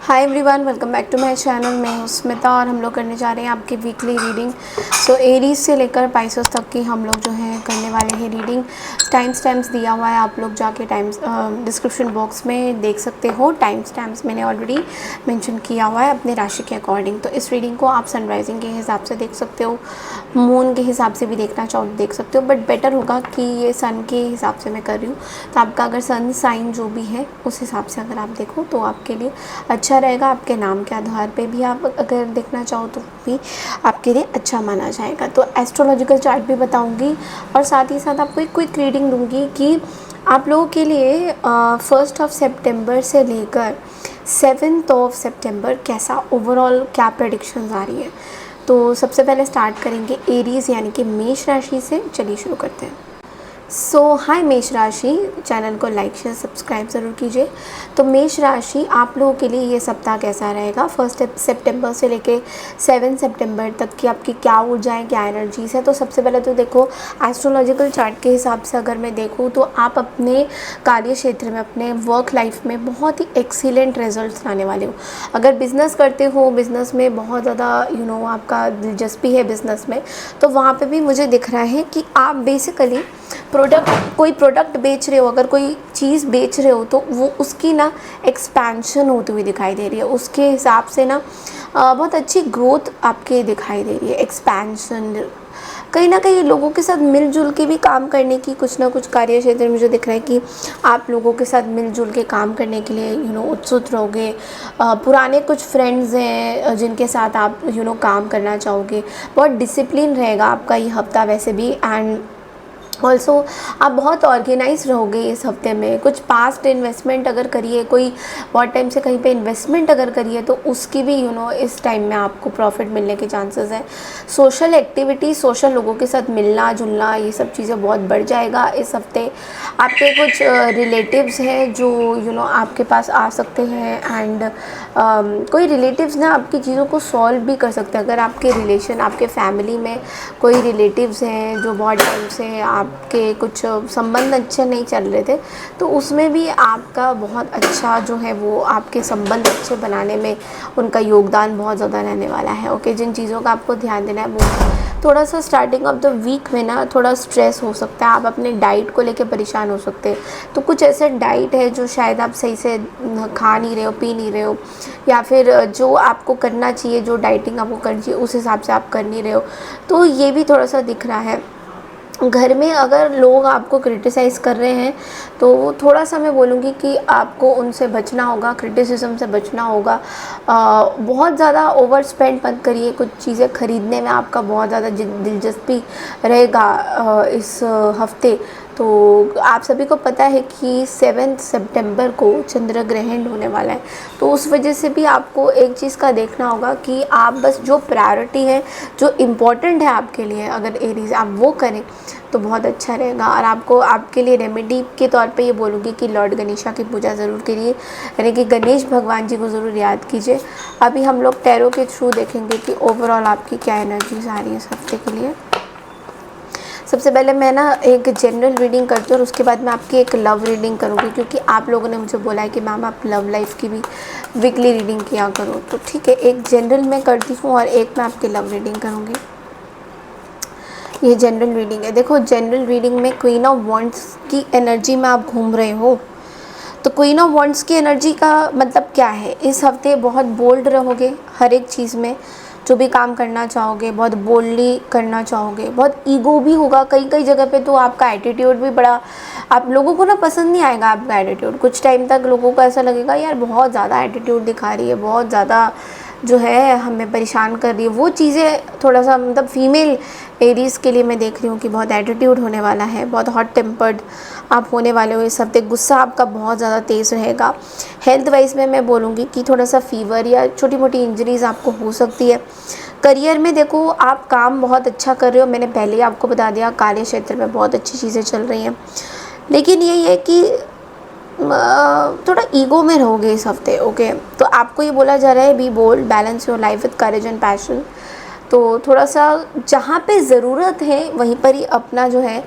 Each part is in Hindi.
Hi everyone, welcome back to my channel. मैं हूं स्मिता और हम लोग करने जा रहे हैं आपकी वीकली रीडिंग। सो एरीज से लेकर पाइसेस तक की हम लोग जो है करने वाले हैं रीडिंग। टाइम स्टैम्प्स दिया हुआ है, आप लोग जाके डिस्क्रिप्शन बॉक्स में देख सकते हो। टाइम स्टैम्प्स मैंने ऑलरेडी मेंशन किया हुआ है अपने राशि के अकॉर्डिंग। तो इस रीडिंग को आप सनराइजिंग के हिसाब से देख सकते हो, मून के हिसाब से भी देखना चाहो तो देख सकते हो, बट बेटर होगा कि ये सन के हिसाब से मैं कर रही हूँ। तो आपका अगर सन साइन जो भी है उस हिसाब से अगर आप देखो तो आपके लिए अच्छा रहेगा। आपके नाम के आधार पे भी आप अगर देखना चाहो तो भी आपके लिए अच्छा माना जाएगा। तो एस्ट्रोलॉजिकल चार्ट भी बताऊंगी और साथ ही साथ आपको एक क्विक रीडिंग दूंगी कि आप लोगों के लिए 1 सितंबर से लेकर 7 सितंबर कैसा ओवरऑल क्या प्रेडिक्शंस आ रही है। तो सबसे पहले स्टार्ट करेंगे एरीज यानी कि मेष राशि से। चलिए शुरू करते हैं। हाय मेष राशि, चैनल को लाइक शेयर सब्सक्राइब ज़रूर कीजिए। तो मेष राशि आप लोगों के लिए ये सप्ताह कैसा रहेगा 1 सितंबर से लेके 7 सितंबर तक की आपकी क्या ऊर्जाएं, क्या एनर्जीज़ है। तो सबसे पहले तो देखो, एस्ट्रोलॉजिकल चार्ट के हिसाब से अगर मैं देखूँ तो आप अपने कार्य क्षेत्र में, अपने वर्क लाइफ में बहुत ही एक्सीलेंट रिजल्ट्स लाने वाले हो। अगर बिज़नेस करते हो, बिज़नेस में बहुत ज़्यादा आपका दिलचस्पी है बिज़नेस में, तो वहाँ पे भी मुझे दिख रहा है कि आप बेसिकली कोई प्रोडक्ट बेच रहे हो, अगर कोई चीज़ बेच रहे हो तो वो उसकी ना एक्सपेंशन होती हुई दिखाई दे रही है। उसके हिसाब से ना बहुत अच्छी ग्रोथ आपके दिखाई दे रही है, एक्सपेंशन। कहीं ना कहीं लोगों के साथ मिलजुल के भी काम करने की कुछ ना कुछ कार्य क्षेत्र में मुझे दिख रहा है कि आप लोगों के साथ मिलजुल के काम करने के लिए उत्सुक रहोगे। पुराने कुछ फ्रेंड्स हैं जिनके साथ आप काम करना चाहोगे। बहुत डिसिप्लिन रहेगा आपका ये हफ्ता वैसे भी। एंड ऑल्सो आप बहुत ऑर्गेनाइज रहोगे इस हफ्ते में। कुछ पास्ट इन्वेस्टमेंट अगर करिए, कोई बहुत टाइम से कहीं पे इन्वेस्टमेंट अगर करिए तो उसकी भी इस टाइम में आपको प्रॉफिट मिलने के चांसेस हैं। सोशल एक्टिविटी, सोशल लोगों के साथ मिलना जुलना, ये सब चीज़ें बहुत बढ़ जाएगा इस हफ्ते। आपके कुछ रिलेटिव्स हैं जो आपके पास आ सकते हैं। एंड कोई रिलेटिव्स ना आपकी चीज़ों को सॉल्व भी कर सकते हैं। अगर आपके रिलेशन, आपके फैमिली में कोई रिलेटिव्स हैं जो बहुत टाइम से आपके कुछ संबंध अच्छे नहीं चल रहे थे, तो उसमें भी आपका बहुत अच्छा जो है वो आपके संबंध अच्छे बनाने में उनका योगदान बहुत ज़्यादा रहने वाला है। ओके, जिन चीज़ों का आपको ध्यान देना है वो थोड़ा सा स्टार्टिंग ऑफ द वीक में ना थोड़ा स्ट्रेस हो सकता है। आप अपने डाइट को लेके परेशान हो सकते हैं। तो कुछ ऐसे डाइट है जो शायद आप सही से खा नहीं रहे हो, पी नहीं रहे हो, या फिर जो आपको करना चाहिए, जो डाइटिंग आपको करनी चाहिए उस हिसाब से आप कर नहीं रहे हो। तो ये भी थोड़ा सा दिख रहा है। घर में अगर लोग आपको क्रिटिसाइज़ कर रहे हैं तो थोड़ा सा मैं बोलूँगी कि आपको उनसे बचना होगा, क्रिटिसिज्म से बचना होगा। बहुत ज़्यादा ओवर स्पेंड मत करिए। कुछ चीज़ें ख़रीदने में आपका बहुत ज़्यादा दिलचस्पी रहेगा इस हफ्ते। तो आप सभी को पता है कि 7 सितंबर को चंद्र ग्रहण होने वाला है। तो उस वजह से भी आपको एक चीज़ का देखना होगा कि आप बस जो प्रायोरिटी है, जो इम्पोर्टेंट है आपके लिए, अगर एरीज आप वो करें तो बहुत अच्छा रहेगा। और आपको आपके लिए रेमेडी के तौर पे ये बोलूँगी कि लॉर्ड गणेशा की पूजा ज़रूर करिए, यानी कि गणेश भगवान जी को ज़रूर याद कीजिए। अभी हम लोग टैरो के थ्रू देखेंगे कि ओवरऑल आपकी क्या एनर्जीज आ रही है इस हफ्ते के लिए। सबसे पहले मैं ना एक जनरल रीडिंग करती हूँ और उसके बाद मैं आपकी एक लव रीडिंग करूँगी, क्योंकि आप लोगों ने मुझे बोला है कि मैम आप लव लाइफ की भी वीकली रीडिंग किया करो। तो ठीक है, एक जनरल मैं करती हूँ और एक मैं आपकी लव रीडिंग करूँगी। ये जनरल रीडिंग है। देखो, जनरल रीडिंग में क्वीन ऑफ वॉन्ड्स की एनर्जी में आप घूम रहे हो। तो क्वीन ऑफ वॉन्ड्स की एनर्जी का मतलब क्या है? इस हफ्ते बहुत बोल्ड रहोगे हर एक चीज़ में, जो भी काम करना चाहोगे बहुत बोल्डली करना चाहोगे। बहुत ईगो भी होगा कई कई जगह पे। तो आपका एटीट्यूड भी बड़ा, आप लोगों को ना पसंद नहीं आएगा आपका एटीट्यूड। कुछ टाइम तक लोगों को ऐसा लगेगा यार बहुत ज़्यादा एटीट्यूड दिखा रही है, बहुत ज़्यादा जो है हमें परेशान कर रही है। वो चीज़ें थोड़ा सा मतलब फीमेल एरीज़ के लिए मैं देख रही हूँ कि बहुत एटीट्यूड होने वाला है, बहुत हॉट टेम्पर्ड आप होने वाले हो इस हफ्ते। गुस्सा आपका बहुत ज़्यादा तेज़ रहेगा। हेल्थ वाइज में मैं बोलूँगी कि थोड़ा सा फीवर या छोटी मोटी इंजरीज़ आपको हो सकती है। करियर में देखो, आप काम बहुत अच्छा कर रहे हो, मैंने पहले ही आपको बता दिया कार्य क्षेत्र में बहुत अच्छी चीज़ें चल रही हैं। लेकिन यही है कि थोड़ा ईगो में रहोगे इस हफ्ते। ओके, तो आपको ये बोला जा रहा है be bold, balance your life with courage and passion. तो थोड़ा सा जहाँ पे ज़रूरत है वहीं पर ही अपना जो है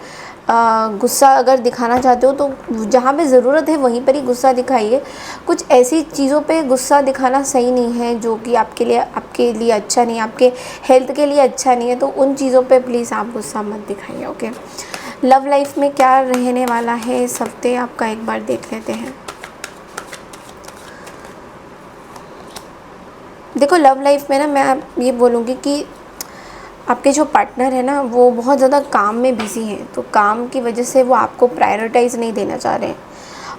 गुस्सा अगर दिखाना चाहते हो तो जहाँ पे ज़रूरत है वहीं पर ही गुस्सा दिखाइए। कुछ ऐसी चीज़ों पे गुस्सा दिखाना सही नहीं है जो कि आपके लिए अच्छा नहीं है, आपके हेल्थ के लिए अच्छा नहीं है, तो उन चीज़ों पे प्लीज़ आप गुस्सा मत दिखाइए। ओके, लव लाइफ में क्या रहने वाला है इस हफ्ते आपका, एक बार देख लेते हैं। देखो लव लाइफ में ना मैं ये बोलूँगी कि आपके जो पार्टनर है ना वो बहुत ज़्यादा काम में बिज़ी हैं, तो काम की वजह से वो आपको प्रायोरिटाइज़ नहीं देना चाह रहे हैं,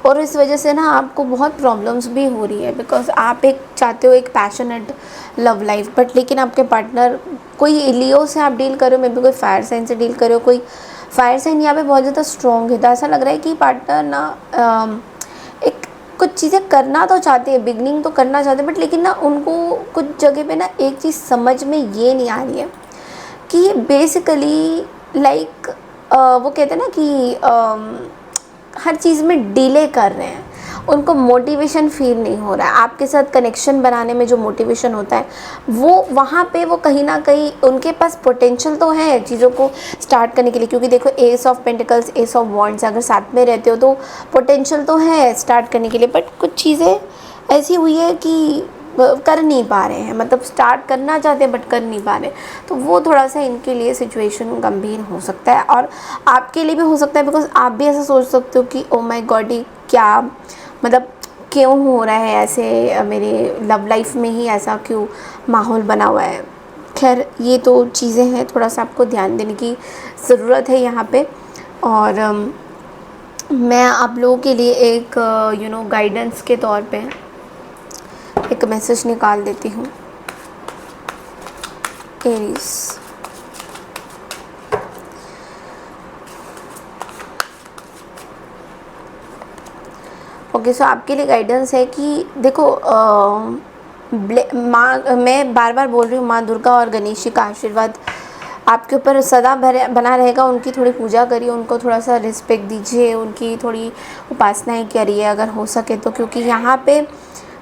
और इस वजह से ना आपको बहुत प्रॉब्लम्स भी हो रही है, बिकॉज आप एक चाहते हो एक पैशनेट लव लाइफ, बट लेकिन आपके पार्टनर, कोई लियो से आप डील कर रहे हो, मे बी कोई फायर साइन से डील कर रहे हो, कोई फायर साइन यहाँ पे बहुत ज़्यादा स्ट्रॉन्ग है, तो ऐसा लग रहा है कि पार्टनर ना एक कुछ चीज़ें करना तो चाहते हैं, बिगनिंग तो करना चाहते हैं, बट लेकिन ना उनको कुछ जगह पे ना एक चीज़ समझ में ये नहीं आ रही है कि बेसिकली लाइक वो कहते हैं ना कि हर चीज़ में डिले कर रहे हैं, उनको मोटिवेशन फील नहीं हो रहा है, आपके साथ कनेक्शन बनाने में जो मोटिवेशन होता है वो वहाँ पे वो कहीं ना कहीं उनके पास पोटेंशियल तो है चीज़ों को स्टार्ट करने के लिए, क्योंकि देखो S of pentacles, S of wands अगर साथ में रहते हो तो पोटेंशियल तो है स्टार्ट करने के लिए, बट कुछ चीज़ें ऐसी हुई है कि कर नहीं पा रहे हैं, मतलब स्टार्ट करना चाहते हैं बट कर नहीं पा रहे, तो वो थोड़ा सा इनके लिए सिचुएशन गंभीर हो सकता है, और आपके लिए भी हो सकता है, बिकॉज आप भी ऐसा सोच सकते हो कि ओ माय गॉड ये क्या, मतलब क्यों हो रहा है ऐसे, मेरे लव लाइफ में ही ऐसा क्यों माहौल बना हुआ है। खैर ये तो चीज़ें हैं, थोड़ा सा आपको ध्यान देने की ज़रूरत है यहाँ पे, और मैं आप लोगों के लिए एक गाइडेंस के तौर पे एक मैसेज निकाल देती हूँ। एरीज, ओके, सो आपके लिए गाइडेंस है कि देखो माँ, मैं बार बार बोल रही हूँ, माँ दुर्गा और गणेश जी का आशीर्वाद आपके ऊपर सदा बना रहेगा। उनकी थोड़ी पूजा करिए, उनको थोड़ा सा रिस्पेक्ट दीजिए, उनकी थोड़ी उपासनाएं करिए अगर हो सके तो, क्योंकि यहाँ पे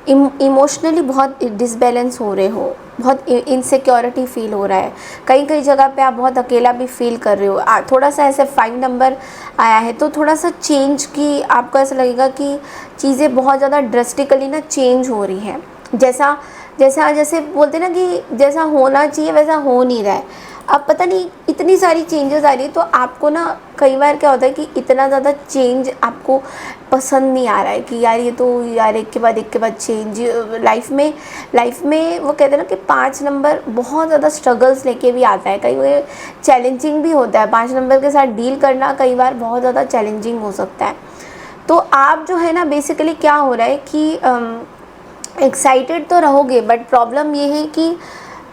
इमोशनली बहुत डिसबैलेंस हो रहे हो, बहुत इनसिक्योरिटी फील हो रहा है, कई कई जगह पे आप बहुत अकेला भी फील कर रहे हो। थोड़ा सा ऐसे 5 नंबर आया है तो थोड़ा सा चेंज की आपको ऐसा लगेगा कि चीज़ें बहुत ज़्यादा ड्रास्टिकली ना चेंज हो रही हैं, जैसे बोलते ना कि जैसा होना चाहिए वैसा हो नहीं रहा है। अब पता नहीं इतनी सारी चेंजेस आ रही है, तो आपको ना कई बार क्या होता है कि इतना ज़्यादा चेंज आपको पसंद नहीं आ रहा है कि यार ये तो यार एक के बाद चेंज लाइफ में वो कहते हैं ना कि 5 नंबर बहुत ज़्यादा स्ट्रगल्स लेके भी आता है, कई बार चैलेंजिंग भी होता है, 5 नंबर के साथ डील करना कई बार बहुत ज़्यादा चैलेंजिंग हो सकता है। तो आप जो है ना बेसिकली क्या हो रहा है कि एक्साइटेड तो रहोगे, बट प्रॉब्लम ये है कि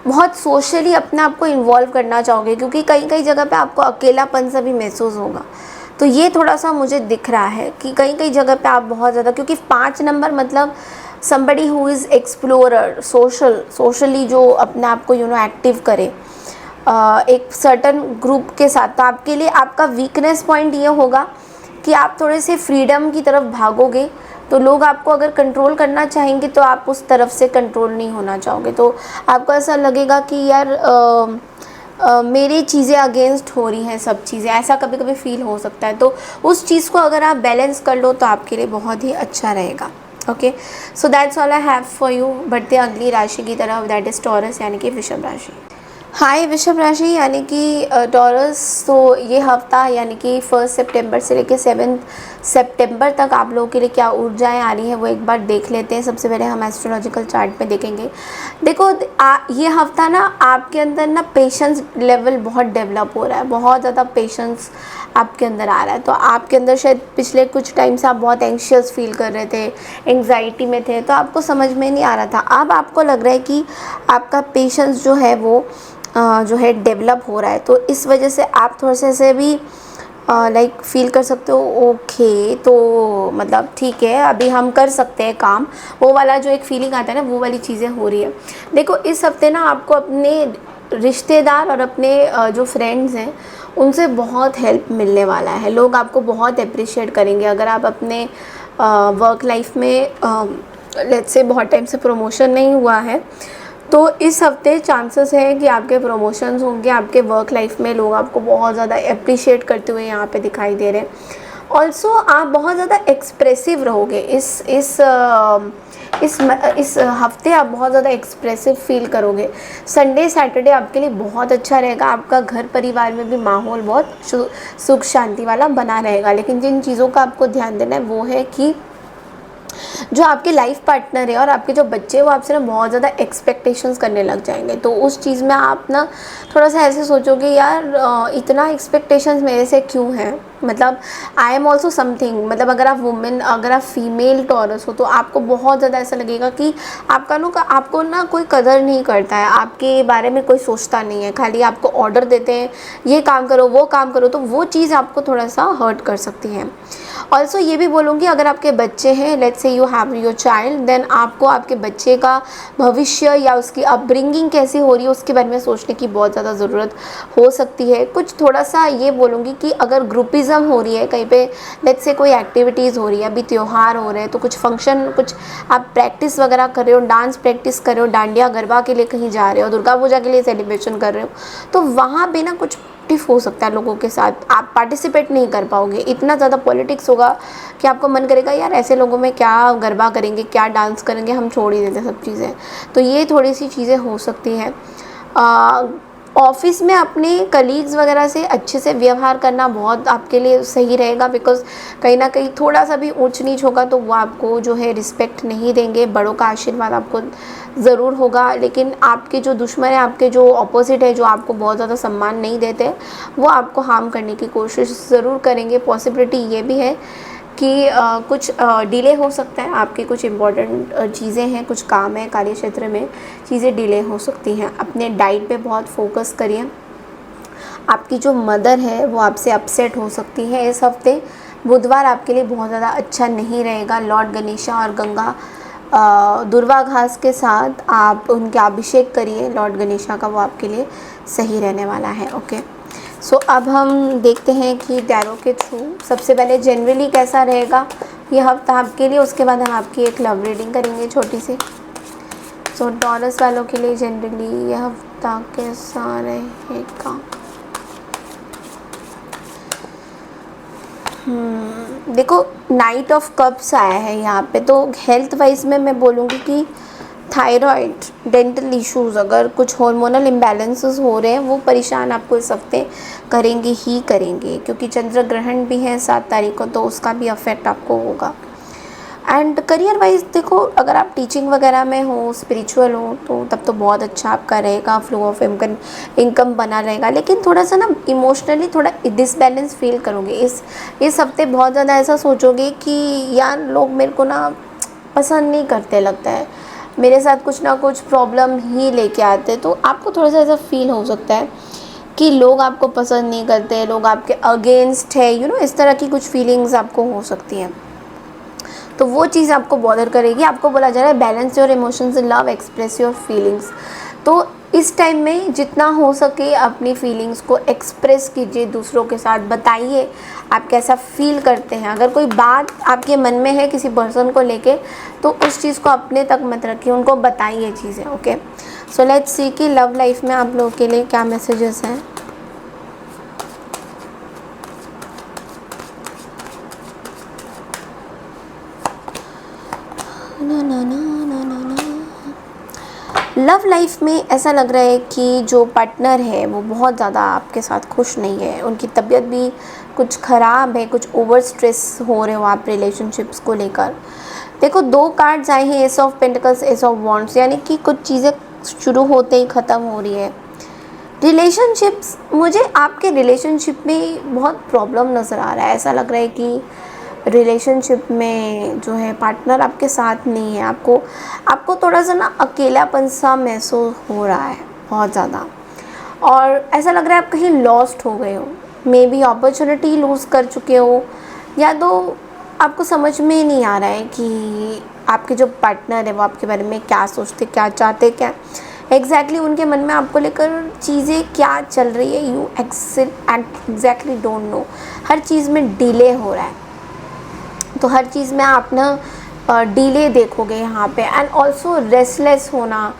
बहुत सोशली अपने आप को इन्वॉल्व करना चाहोगे, क्योंकि कई कई जगह पे आपको अकेलापन सा भी महसूस होगा। तो ये थोड़ा सा मुझे दिख रहा है कि कई कई जगह पे आप बहुत ज़्यादा, क्योंकि 5 नंबर मतलब somebody who is explorer, socially जो अपने आप को एक्टिव करे एक सर्टन ग्रुप के साथ। तो आपके लिए आपका वीकनेस पॉइंट ये होगा कि आप थोड़े से फ्रीडम की तरफ भागोगे, तो लोग आपको अगर कंट्रोल करना चाहेंगे तो आप उस तरफ से कंट्रोल नहीं होना चाहोगे, तो आपको ऐसा लगेगा कि यार मेरी चीज़ें अगेंस्ट हो रही हैं, सब चीज़ें, ऐसा कभी कभी फील हो सकता है। तो उस चीज़ को अगर आप बैलेंस कर लो तो आपके लिए बहुत ही अच्छा रहेगा। Okay, so that's all I have for you. बढ़ते अगली राशि की तरफ, दैट इज़ टॉरस यानी कि वृषभ राशि। हाय वृषभ राशि यानी कि टॉरस, तो ये हफ्ता यानी कि 1 सितंबर से लेकर 7 सितंबर तक आप लोगों के लिए क्या ऊर्जाएं आ रही हैं वो एक बार देख लेते हैं। सबसे पहले हम एस्ट्रोलॉजिकल चार्ट में देखेंगे। देखो ये हफ्ता ना आपके अंदर ना पेशेंस लेवल बहुत डेवलप हो रहा है, बहुत ज़्यादा पेशेंस आपके अंदर आ रहा है। तो आपके अंदर शायद पिछले कुछ टाइम से आप बहुत एंशियस फील कर रहे थे, एंग्जाइटी में थे, तो आपको समझ में नहीं आ रहा था। अब आपको लग रहा है कि आपका पेशेंस जो है वो जो है डेवलप हो रहा है, तो इस वजह से आप थोड़े से ऐसे भी लाइक फील कर सकते हो ओके, तो मतलब ठीक है अभी हम कर सकते हैं काम, वो वाला जो एक फीलिंग आता है ना, वो वाली चीज़ें हो रही है। देखो इस हफ्ते ना आपको अपने रिश्तेदार और अपने जो फ्रेंड्स हैं उनसे बहुत हेल्प मिलने वाला है। लोग आपको बहुत अप्रिशिएट करेंगे अगर आप अपने वर्क लाइफ में लेट्स से बहुत टाइम से प्रमोशन नहीं हुआ है तो इस हफ्ते चांसेस हैं कि आपके प्रमोशंस होंगे, आपके वर्क लाइफ में लोग आपको बहुत ज़्यादा अप्रिशिएट करते हुए यहाँ पे दिखाई दे रहे हैं। ऑल्सो आप बहुत ज़्यादा एक्सप्रेसिव रहोगे इस हफ्ते आप बहुत ज़्यादा एक्सप्रेसिव फील करोगे। संडे सैटरडे आपके लिए बहुत अच्छा रहेगा, आपका घर परिवार में भी माहौल बहुत सुख शांति वाला बना रहेगा। लेकिन जिन चीज़ों का आपको ध्यान देना है वो है कि जो आपके लाइफ पार्टनर है और आपके जो बच्चे हैं वो आपसे ना बहुत ज़्यादा एक्सपेक्टेशंस करने लग जाएंगे। तो उस चीज़ में आप ना थोड़ा सा ऐसे सोचोगे, यार इतना एक्सपेक्टेशंस मेरे से क्यों हैं, मतलब आई एम ऑल्सो समथिंग। मतलब अगर आप वुमेन, अगर आप फीमेल टॉरस हो तो आपको बहुत ज़्यादा ऐसा लगेगा कि आपको ना कोई कदर नहीं करता है, आपके बारे में कोई सोचता नहीं है, खाली आपको ऑर्डर देते हैं ये काम करो वो काम करो। तो वो चीज़ आपको थोड़ा सा हर्ट कर सकती है। ऑल्सो ये भी बोलूँगी, अगर आपके बच्चे हैं, let's say you have your child, then आपको आपके बच्चे का भविष्य या उसकी अपब्रिंगिंग कैसी हो रही है उसके बारे में सोचने की बहुत ज़्यादा ज़रूरत हो सकती है। कुछ थोड़ा सा ये बोलूँगी कि अगर ग्रुपिज़म हो रही है कहीं पे, लेट्स से कोई एक्टिविटीज़ हो रही है, अभी त्यौहार हो रहे हैं तो कुछ फंक्शन, कुछ आप प्रैक्टिस वगैरह कर रहे हो, डांस प्रैक्टिस कर रहे हो, डांडिया गरबा के लिए कहीं जा रहे हो, दुर्गा पूजा के लिए सेलिब्रेशन कर रहे हो, तो वहाँ पे ना कुछ टिफ हो सकता है लोगों के साथ, आप पार्टिसिपेट नहीं कर पाओगे। इतना ज़्यादा पॉलिटिक्स होगा कि आपको मन करेगा यार ऐसे लोगों में क्या गरबा करेंगे, क्या डांस करेंगे, हम छोड़ ही देते सब चीज़ें। तो ये थोड़ी सी चीज़ें हो सकती हैं। ऑफ़िस में अपने कलीग्स वगैरह से अच्छे से व्यवहार करना बहुत आपके लिए सही रहेगा, बिकॉज़ कहीं ना कहीं थोड़ा सा भी ऊंच नीच होगा तो वो आपको जो है रिस्पेक्ट नहीं देंगे। बड़ों का आशीर्वाद आपको ज़रूर होगा, लेकिन आपके जो दुश्मन है, आपके जो ऑपोजिट है, जो आपको बहुत ज़्यादा सम्मान नहीं देते, वो आपको हार्म करने की कोशिश ज़रूर करेंगे। पॉसिबिलिटी ये भी है कि कुछ डिले हो सकता है, आपके कुछ इम्पॉर्टेंट चीज़ें हैं, कुछ काम है कार्य क्षेत्र में, चीज़ें डिले हो सकती हैं। अपने डाइट पे बहुत फोकस करिए। आपकी जो मदर है वो आपसे अपसेट हो सकती है इस हफ्ते। बुधवार आपके लिए बहुत ज़्यादा अच्छा नहीं रहेगा। लॉर्ड गणेशा और गंगा दुर्वा घास के साथ आप उनके अभिषेक करिए लॉर्ड गणेशा का, वो आपके लिए सही रहने वाला है। ओके, सो अब हम देखते हैं कि टैरो के थ्रू सबसे पहले जनरली कैसा रहेगा ये हफ्ता आपके लिए, उसके बाद हम आपकी एक लव रीडिंग करेंगे छोटी सी। सो टॉरस वालों के लिए जनरली यह हफ्ता कैसा रहेगा। देखो नाइट ऑफ कप्स आया है यहाँ पे, तो हेल्थ वाइज में मैं बोलूँगी कि थायराइड, डेंटल इश्यूज़, अगर कुछ हार्मोनल इम्बैलेंसेस हो रहे हैं वो परेशान आपको इस हफ्ते करेंगे ही करेंगे, क्योंकि चंद्र ग्रहण भी है 7 तारीख को, तो उसका भी अफेक्ट आपको होगा। एंड करियर वाइज देखो, अगर आप टीचिंग वगैरह में हो, स्पिरिचुअल हो, तो तब तो बहुत अच्छा आपका रहेगा, फ्लो ऑफ इनकम बना रहेगा। लेकिन थोड़ा सा ना इमोशनली थोड़ा डिसबैलेंस फील करोगे इस हफ्ते। बहुत ज़्यादा ऐसा सोचोगे कि यार लोग मेरे को ना पसंद नहीं करते, लगता है मेरे साथ कुछ ना कुछ प्रॉब्लम ही लेके आते। तो आपको थोड़ा सा ऐसा फील हो सकता है कि लोग आपको पसंद नहीं करते, लोग आपके अगेंस्ट है, इस तरह की कुछ फीलिंग्स आपको हो सकती हैं। तो वो चीज़ आपको बॉदर करेगी। आपको बोला जा रहा है balance your emotions in love, express your feelings. तो इस टाइम में जितना हो सके अपनी फीलिंग्स को एक्सप्रेस कीजिए, दूसरों के साथ बताइए आप कैसा फील करते हैं। अगर कोई बात आपके मन में है किसी पर्सन को लेके, तो उस चीज़ को अपने तक मत रखिए, उनको बताइए चीज़ें। ओके, सो लेट्स सी कि लव लाइफ में आप लोगों के लिए क्या मैसेजेस हैं। लव लाइफ में ऐसा लग रहा है कि जो पार्टनर है वो बहुत ज़्यादा आपके साथ खुश नहीं है, उनकी तबीयत भी कुछ ख़राब है, कुछ ओवर स्ट्रेस हो रहे हो आप रिलेशनशिप्स को लेकर। देखो 2 कार्ड्स आए हैं, S of pentacles, S of wands, यानी कि कुछ चीज़ें शुरू होते ही ख़त्म हो रही है। रिलेशनशिप्स, मुझे आपके रिलेशनशिप में बहुत प्रॉब्लम नज़र आ रहा है। ऐसा लग रहा है कि रिलेशनशिप में जो है पार्टनर आपके साथ नहीं है, आपको थोड़ा सा ना अकेलापन सा महसूस हो रहा है बहुत ज़्यादा, और ऐसा लग रहा है आप कहीं लॉस्ट हो गए हो, मे बी अपॉर्चुनिटी लूज़ कर चुके हो, या तो आपको समझ में नहीं आ रहा है कि आपके जो पार्टनर है वो आपके बारे में क्या सोचते, क्या चाहते, क्या एग्जैक्टली उनके मन में आपको लेकर चीज़ें क्या चल रही है। You exactly don't know. हर चीज़ में डिले हो रहा है, तो हर चीज़ में आप ना डिले देखोगे यहाँ पे। एंड ऑल्सो रेस्टलेस होना,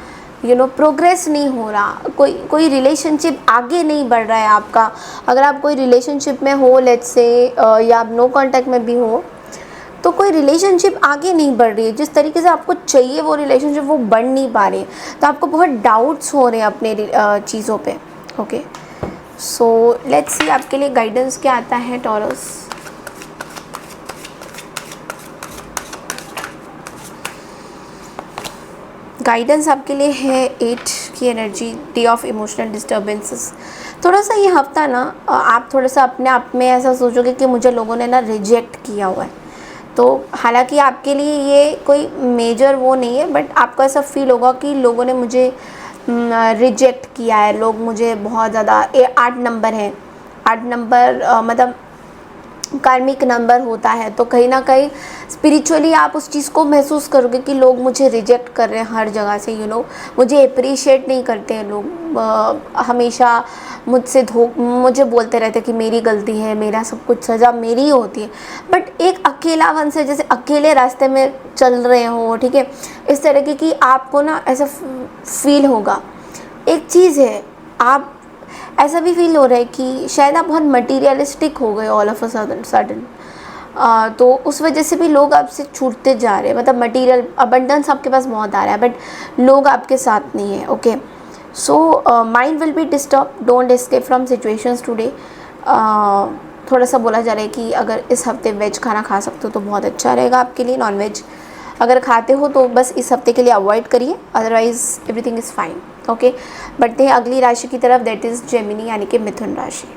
प्रोग्रेस नहीं हो रहा, कोई रिलेशनशिप आगे नहीं बढ़ रहा है आपका। अगर आप कोई रिलेशनशिप में हो लेट्स से, या आप नो कांटेक्ट में भी हो, तो कोई रिलेशनशिप आगे नहीं बढ़ रही है जिस तरीके से आपको चाहिए, वो रिलेशनशिप वो बढ़ नहीं पा रही है, तो आपको बहुत डाउट्स हो रहे हैं अपने चीज़ों पे। ओके, सो लेट्स सी आपके लिए गाइडेंस क्या आता है टॉरस। गाइडेंस आपके लिए है 8 की energy, day of emotional disturbances. थोड़ा सा ये हफ्ता ना आप थोड़ा सा अपने आप में ऐसा सोचोगे कि मुझे लोगों ने ना रिजेक्ट किया हुआ है। तो हालांकि आपके लिए ये कोई मेजर वो नहीं है, बट आपको ऐसा फील होगा कि लोगों ने मुझे रिजेक्ट किया है, लोग मुझे बहुत ज़्यादा 8 नंबर है, 8 नंबर मतलब कार्मिक नंबर होता है, तो कहीं ना कहीं स्पिरिचुअली आप उस चीज़ को महसूस करोगे कि लोग मुझे रिजेक्ट कर रहे हैं हर जगह से, मुझे अप्रिशिएट नहीं करते हैं लोग, हमेशा मुझे बोलते रहते हैं कि मेरी गलती है, मेरा सब कुछ सज़ा मेरी ही होती है। बट एक अकेलापन से, जैसे अकेले रास्ते में चल रहे हो, ठीक है, इस तरीके की आपको ना ऐसा फील होगा। एक चीज़ है, आप ऐसा भी फील हो रहा है कि शायद आप बहुत मटीरियलिस्टिक हो गए ऑल ऑफ अ सडन, तो उस वजह से भी लोग आपसे छूटते जा रहे हैं, मतलब मटीरियल अबंडेंस आपके पास बहुत आ रहा है बट लोग आपके साथ नहीं है। Okay, so mind will be disturb, don't escape from situations today. थोड़ा सा बोला जा रहा है कि अगर इस हफ्ते वेज खाना खा सकते हो तो बहुत अच्छा रहेगा आपके लिए। नॉन वेज अगर खाते हो तो बस इस हफ्ते के लिए अवॉइड करिए, otherwise everything is fine. Okay, बढ़ते हैं अगली राशि की तरफ, दैट इज़ जेमिनी यानी कि मिथुन राशि।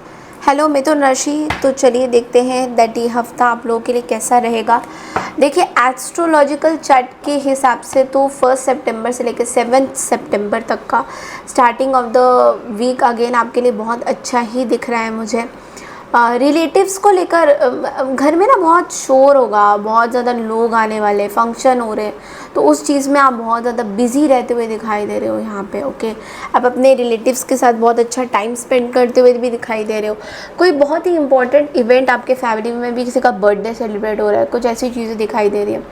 हेलो मिथुन राशि, तो चलिए देखते हैं दैट ये हफ्ता आप लोगों के लिए कैसा रहेगा। देखिए, एस्ट्रोलॉजिकल चार्ट के हिसाब से तो 1 सितंबर से लेकर 7 सितंबर तक का starting of the week again आपके लिए बहुत अच्छा ही दिख रहा है मुझे। रिलेटिव्स को लेकर घर में ना बहुत शोर होगा, बहुत ज़्यादा लोग आने वाले, फंक्शन हो रहे हैं, तो उस चीज़ में आप बहुत ज़्यादा बिजी रहते हुए दिखाई दे रहे हो यहाँ पे। ओके, आप अपने रिलेटिव्स के साथ बहुत अच्छा टाइम स्पेंड करते हुए भी दिखाई दे रहे हो। कोई बहुत ही इंपॉर्टेंट इवेंट आपके फैमिली में भी, किसी का बर्थडे सेलिब्रेट हो रहा है, कुछ ऐसी चीज़ें दिखाई दे रही है।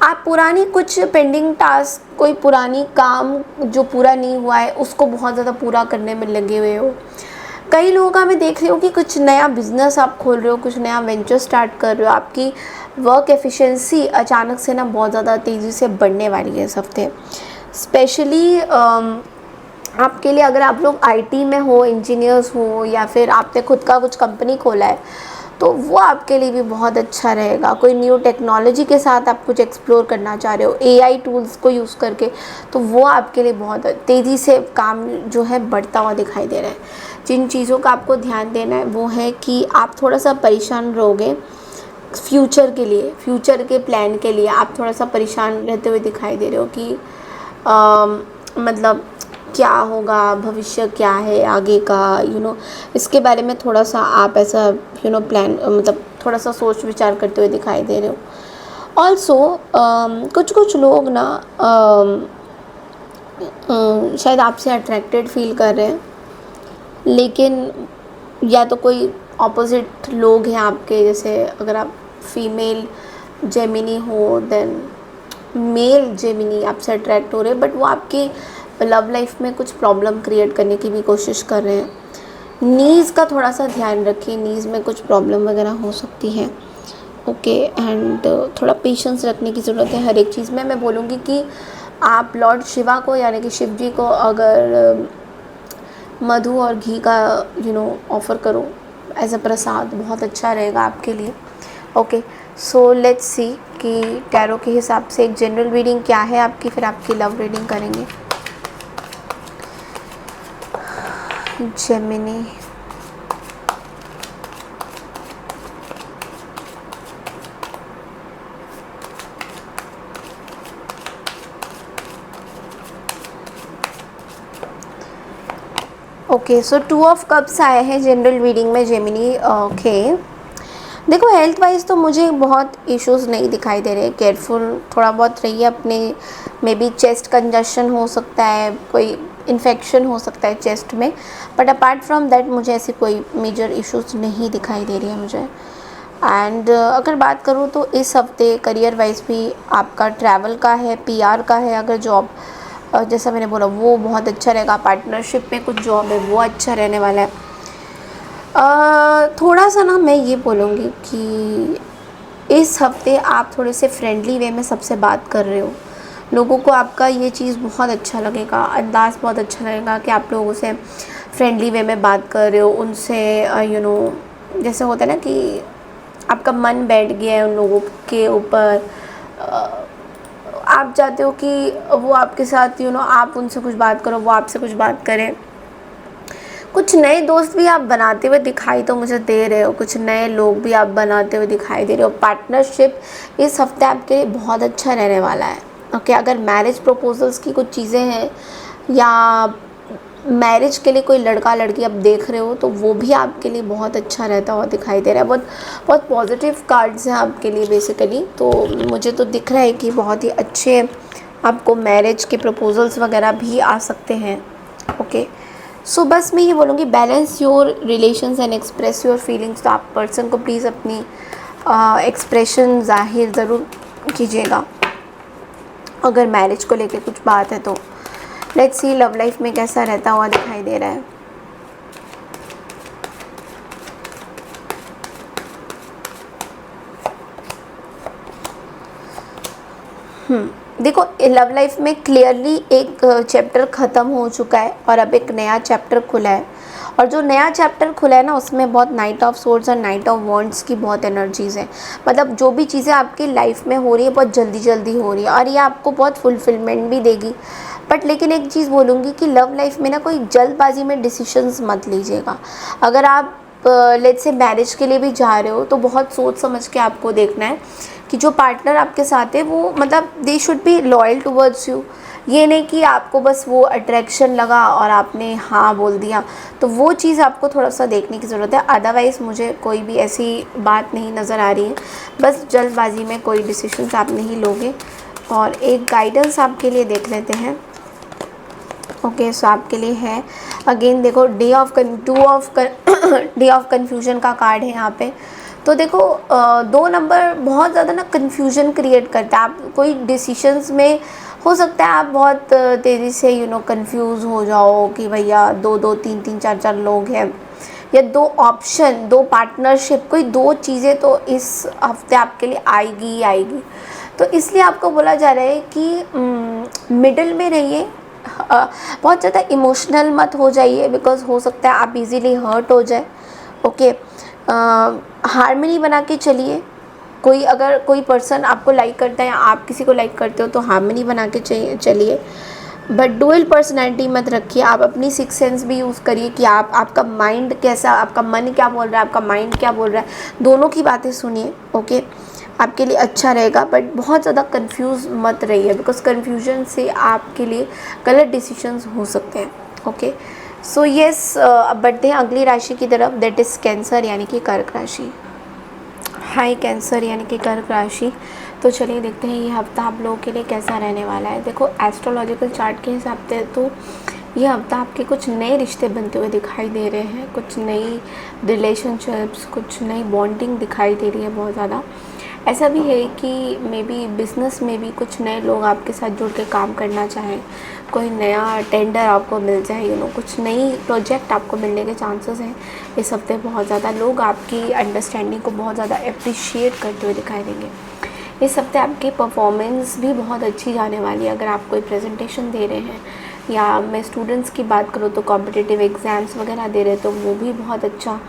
आप पुरानी कुछ पेंडिंग टास्क, कोई पुरानी काम जो पूरा नहीं हुआ है उसको बहुत ज़्यादा पूरा करने में लगे हुए हो। कई लोगों का मैं देख रही हूँ कि कुछ नया बिजनेस आप खोल रहे हो, कुछ नया वेंचर स्टार्ट कर रहे हो, आपकी वर्क एफिशिएंसी अचानक से ना बहुत ज़्यादा तेज़ी से बढ़ने वाली है इस हफ्ते। स्पेशली आपके लिए, अगर आप लोग आईटी में हो, इंजीनियर्स हो, या फिर आपने खुद का कुछ कंपनी खोला है, तो वो आपके लिए भी बहुत अच्छा रहेगा। कोई न्यू टेक्नोलॉजी के साथ आप कुछ एक्सप्लोर करना चाह रहे हो, एआई टूल्स को यूज़ करके, तो वो आपके लिए बहुत तेज़ी से काम जो है बढ़ता हुआ दिखाई दे रहा है। जिन चीज़ों का आपको ध्यान देना है वो है कि आप थोड़ा सा परेशान रहोगे फ्यूचर के लिए, फ्यूचर के प्लान के लिए आप थोड़ा सा परेशान रहते हुए दिखाई दे रहे हो कि मतलब क्या होगा, भविष्य क्या है आगे का, इसके बारे में थोड़ा सा आप ऐसा प्लान, मतलब थोड़ा सा सोच विचार करते हुए दिखाई दे रहे हो। ऑल्सो कुछ लोग ना शायद आपसे अट्रैक्टेड फील कर रहे हैं, लेकिन या तो कोई ऑपोजिट लोग हैं आपके, जैसे अगर आप फीमेल जेमिनी हो देन मेल जेमिनी आपसे अट्रैक्ट हो रहे हैं, बट वो आपकी लव लाइफ में कुछ प्रॉब्लम क्रिएट करने की भी कोशिश कर रहे हैं। नीज़ का थोड़ा सा ध्यान रखिए, नीज़ में कुछ प्रॉब्लम वगैरह हो सकती है। ओके, एंड थोड़ा पेशेंस रखने की ज़रूरत है हर एक चीज़ में। मैं बोलूँगी कि आप लॉर्ड शिवा को यानी कि शिव जी को अगर मधु और घी का ऑफ़र करो एज अ प्रसाद, बहुत अच्छा रहेगा आपके लिए। ओके, सो लेट्स सी कि टैरो के हिसाब से एक जनरल रीडिंग क्या है आपकी, फिर आपकी लव रीडिंग करेंगे। Gemini, okay, so 2 of cups आए हैं जनरल रीडिंग में जेमिनी। ओके, देखो हेल्थ वाइज तो मुझे बहुत इश्यूज नहीं दिखाई दे रहे, केयरफुल थोड़ा बहुत रहिए अपने, मे बी चेस्ट कंजशन हो सकता है, कोई इन्फेक्शन हो सकता है चेस्ट में, बट अपार्ट फ्रॉम दैट मुझे ऐसी कोई मेजर इश्यूज नहीं दिखाई दे रही है मुझे। एंड अगर बात करूँ तो इस हफ्ते करियर वाइज भी आपका ट्रैवल का है, पीआर का है, अगर जॉब जैसा मैंने बोला वो बहुत अच्छा रहेगा। पार्टनरशिप में कुछ जॉब है वो अच्छा रहने वाला है। थोड़ा सा ना मैं ये बोलूँगी कि इस हफ्ते आप थोड़े से फ्रेंडली वे में सबसे बात कर रहे हो। लोगों को आपका ये चीज़ बहुत अच्छा लगेगा, अंदाज़ बहुत अच्छा लगेगा कि आप लोगों से फ्रेंडली वे में बात कर रहे हो। उनसे जैसे होता है ना कि आपका मन बैठ गया है उन लोगों के ऊपर। आप चाहते हो कि वो आपके साथ आप उनसे कुछ बात करो, वो आपसे कुछ बात करें। कुछ नए दोस्त भी आप बनाते हुए दिखाई तो मुझे दे रहे हो, कुछ नए लोग भी आप बनाते हुए दिखाई दे रहे हो। पार्टनरशिप इस हफ्ते आपके लिए बहुत अच्छा रहने वाला है। ओके, अगर मैरिज प्रपोजल्स की कुछ चीज़ें हैं या मैरिज के लिए कोई लड़का लड़की आप देख रहे हो तो वो भी आपके लिए बहुत अच्छा रहता हुआ दिखाई दे रहा है। बहुत बहुत पॉजिटिव कार्ड्स हैं आपके लिए बेसिकली। तो मुझे तो दिख रहा है कि बहुत ही अच्छे आपको मैरिज के प्रपोजल्स वगैरह भी आ सकते हैं। ओके, सो बस मैं ये बोलूँगी, balance your relations and express your feelings. तो आप पर्सन को प्लीज़ अपनी एक्सप्रेशन ज़ाहिर ज़रूर कीजिएगा अगर मैरिज को लेके कुछ बात है तो। लेट्स सी लव लाइफ में कैसा रहता हुआ दिखाई दे रहा है। देखो, लव लाइफ में क्लियरली एक चैप्टर ख़त्म हो चुका है और अब एक नया चैप्टर खुला है। और जो नया चैप्टर खुला है ना उसमें बहुत नाइट ऑफ सोर्ड्स और नाइट ऑफ वॉन्ड्स की बहुत एनर्जीज़ हैं। मतलब जो भी चीज़ें आपकी लाइफ में हो रही है बहुत जल्दी जल्दी हो रही है और ये आपको बहुत फुलफिलमेंट भी देगी। बट लेकिन एक चीज़ बोलूँगी कि लव लाइफ में ना कोई जल्दबाजी में डिसीशंस मत लीजिएगा। अगर आप लेट्स से मैरिज के लिए भी जा रहे हो तो बहुत सोच समझ के आपको देखना है कि जो पार्टनर आपके साथ है वो मतलब they should be loyal towards you. ये नहीं कि आपको बस वो अट्रैक्शन लगा और आपने हाँ बोल दिया, तो वो चीज़ आपको थोड़ा सा देखने की ज़रूरत है। अदरवाइज़ मुझे कोई भी ऐसी बात नहीं नज़र आ रही है। बस जल्दबाजी में कोई डिसीशंस आप नहीं लोगे। और एक गाइडेंस आपके लिए देख लेते हैं। ओके, सो आपके लिए है अगेन देखो डे ऑफ कन्फ्यूजन का कार्ड है यहाँ पे। तो देखो 2 नंबर बहुत ज़्यादा ना कन्फ्यूजन क्रिएट करता है। आप कोई डिसीशंस में हो सकता है आप बहुत तेज़ी से कंफ्यूज हो जाओ कि भैया 2-2 3-3 4-4 लोग हैं या 2 ऑप्शन, 2 पार्टनरशिप, कोई 2 चीज़ें तो इस हफ्ते आपके लिए आएगी ही आएगी। तो इसलिए आपको बोला जा रहा है कि मिडिल में रहिए। बहुत ज़्यादा इमोशनल मत हो जाइए बिकॉज़ हो सकता है आप इजीली हर्ट हो जाए। ओके, हार्मनी बना के चलिए। अगर कोई पर्सन आपको लाइक करता है या आप किसी को लाइक करते हो तो हार्मनी बना के चलिए। बट डुअल पर्सनैलिटी मत रखिए। आप अपनी सिक्स सेंस भी यूज़ करिए कि आपका माइंड कैसा, आपका मन क्या बोल रहा है, आपका माइंड क्या बोल रहा है, दोनों की बातें सुनिए। ओके, आपके लिए अच्छा रहेगा। बट बहुत ज़्यादा कंफ्यूज मत रहिए बिकॉज कन्फ्यूजन से आपके लिए गलत डिसीजंस हो सकते हैं। ओके, सो येस, अब बढ़ते हैं अगली राशि की तरफ, दैट इज़ कैंसर यानी कि कर्क राशि। हाई कैंसर यानी कि कर्क राशि। तो चलिए देखते हैं ये हफ्ता आप लोगों के लिए कैसा रहने वाला है। देखो, एस्ट्रोलॉजिकल चार्ट के हिसाब से तो ये हफ्ता आपके कुछ नए रिश्ते बनते हुए दिखाई दे रहे हैं, कुछ नई रिलेशनशिप्स, कुछ नई बॉन्डिंग दिखाई दे रही है बहुत ज़्यादा। ऐसा भी है कि मे बी बिज़नेस में भी कुछ नए लोग आपके साथ जुड़ के काम करना चाहें, कोई नया टेंडर आपको मिल जाए, कुछ नई प्रोजेक्ट आपको मिलने के चांसेस हैं इस हफ्ते बहुत ज़्यादा। लोग आपकी अंडरस्टैंडिंग को बहुत ज़्यादा अप्रिशिएट करते हुए दिखाई देंगे। इस हफ्ते आपकी परफॉर्मेंस भी बहुत अच्छी जाने वाली है। अगर आप कोई प्रेजेंटेशन दे रहे हैं या मैं स्टूडेंट्स की बात करूँ तो कॉम्पिटिटिव एग्ज़ाम्स वगैरह दे रहे हैं तो वो भी बहुत अच्छा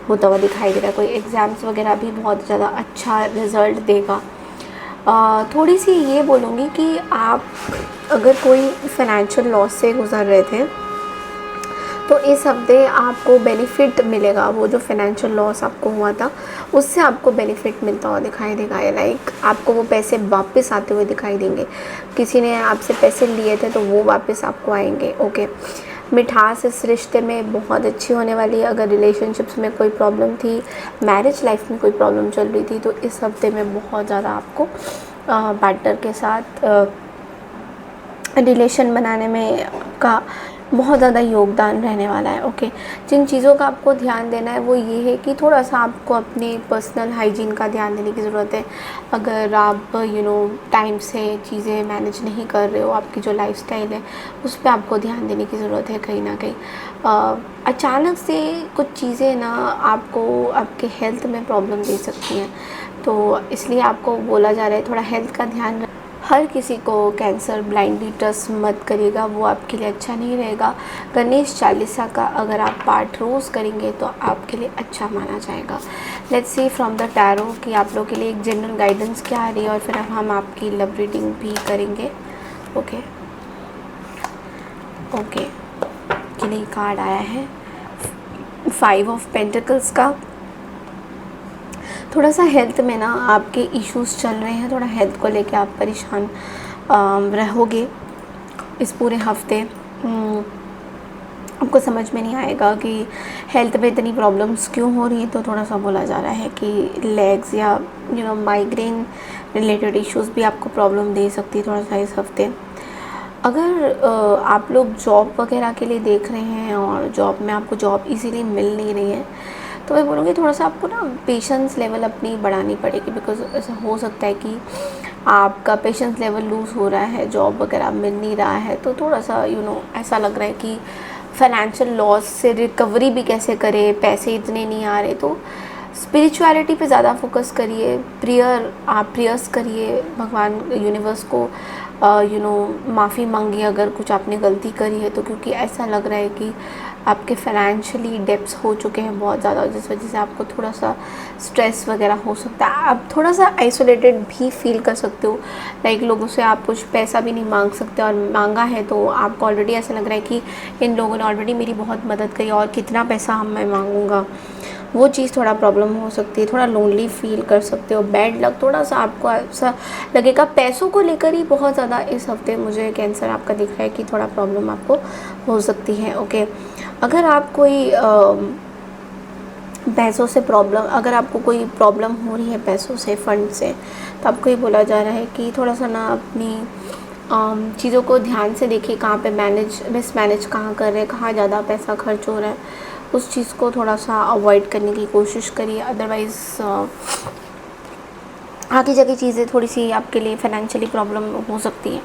होता हुआ दिखाई दे रहा है। कोई एग्ज़ाम्स वगैरह भी बहुत ज़्यादा अच्छा रिज़ल्ट देगा। थोड़ी सी ये बोलूँगी कि आप अगर कोई फाइनेंशियल लॉस से गुज़र रहे थे तो इस हफ्ते आपको बेनिफिट मिलेगा। वो जो फाइनेंशियल लॉस आपको हुआ था उससे आपको बेनिफिट मिलता हुआ दिखाई देगा। लाइक आपको वो पैसे वापस आते हुए दिखाई देंगे। किसी ने आपसे पैसे लिए थे तो वो वापस आपको आएंगे। ओके, मिठास इस रिश्ते में बहुत अच्छी होने वाली है। अगर रिलेशनशिप्स में कोई प्रॉब्लम थी, मैरिज लाइफ में कोई प्रॉब्लम चल रही थी तो इस हफ्ते में बहुत ज़्यादा आपको पार्टनर के साथ रिलेशन बनाने में का बहुत ज़्यादा योगदान रहने वाला है। ओके, जिन चीज़ों का आपको ध्यान देना है वो ये है कि थोड़ा सा आपको अपने पर्सनल हाइजीन का ध्यान देने की ज़रूरत है। अगर आप टाइम से चीज़ें मैनेज नहीं कर रहे हो, आपकी जो लाइफस्टाइल है उस पर आपको ध्यान देने की ज़रूरत है कहीं ना कहीं। अचानक से कुछ चीज़ें ना आपको आपके हेल्थ में प्रॉब्लम दे सकती हैं, तो इसलिए आपको बोला जा रहा है थोड़ा हेल्थ का ध्यान। हर किसी को कैंसर ब्लाइंडली ट्रस्ट मत करिएगा, वो आपके लिए अच्छा नहीं रहेगा। गणेश चालीसा का अगर आप पाठ रोज़ करेंगे तो आपके लिए अच्छा माना जाएगा। Let's see from the tarot कि आप लोग के लिए एक जनरल गाइडेंस क्या आ रही है, और फिर हम आपकी लव रीडिंग भी करेंगे। ओके ओके, के लिए कार्ड आया है 5 ऑफ पेंटिकल्स का। थोड़ा सा हेल्थ में ना आपके इश्यूज चल रहे हैं, थोड़ा हेल्थ को लेके आप परेशान रहोगे इस पूरे हफ्ते। आपको समझ में नहीं आएगा कि हेल्थ में इतनी प्रॉब्लम्स क्यों हो रही है, तो थोड़ा सा बोला जा रहा है कि लेग्स या माइग्रेन रिलेटेड इश्यूज़ भी आपको प्रॉब्लम दे सकती है थोड़ा सा इस हफ्ते। अगर आप लोग जॉब वगैरह के लिए देख रहे हैं और जॉब में आपको जॉब इजीली मिल नहीं रही है, तो मैं बोलूँगी थोड़ा सा आपको ना पेशेंस लेवल अपनी बढ़ानी पड़ेगी, बिकॉज़ ऐसा हो सकता है कि आपका पेशेंस लेवल लूज़ हो रहा है, जॉब वगैरह मिल नहीं रहा है, तो थोड़ा सा ऐसा लग रहा है कि फाइनेंशियल लॉस से रिकवरी भी कैसे करें, पैसे इतने नहीं आ रहे। तो स्पिरिचुअलिटी पे ज़्यादा फोकस करिए, आप प्रेयर्स करिए भगवान यूनिवर्स को, माफ़ी मांगिए अगर कुछ आपने गलती करी है तो, क्योंकि ऐसा लग रहा है कि आपके फाइनेंशियली डेप्स हो चुके हैं बहुत ज़्यादा, जिस वजह से आपको थोड़ा सा स्ट्रेस वगैरह हो सकता है। आप थोड़ा सा आइसोलेटेड भी फील कर सकते हो, लाइक लोगों से आप कुछ पैसा भी नहीं मांग सकते, और मांगा है तो आपको ऑलरेडी ऐसा लग रहा है कि इन लोगों ने ऑलरेडी मेरी बहुत मदद करी और कितना पैसा मैं मांगूंगा, वो चीज़ थोड़ा प्रॉब्लम हो सकती है। थोड़ा लोनली फील कर सकते हो, बैड लक थोड़ा सा आपको ऐसा लगेगा। पैसों को लेकर ही बहुत ज़्यादा इस हफ्ते मुझे कैंसर आपका दिख रहा है कि थोड़ा प्रॉब्लम आपको हो सकती है। ओके, अगर आप कोई पैसों से अगर आपको कोई प्रॉब्लम हो रही है पैसों से, फंड से, तो आपको ये बोला जा रहा है कि थोड़ा सा ना अपनी चीज़ों को ध्यान से देखिए, कहाँ पे मिसमैनेज कहाँ कर रहे हैं, कहाँ ज़्यादा पैसा खर्च हो रहा है, उस चीज़ को थोड़ा सा अवॉइड करने की कोशिश करिए। अदरवाइज़ आगे जाके चीज़ें थोड़ी सी आपके लिए फाइनेंशियली प्रॉब्लम हो सकती है,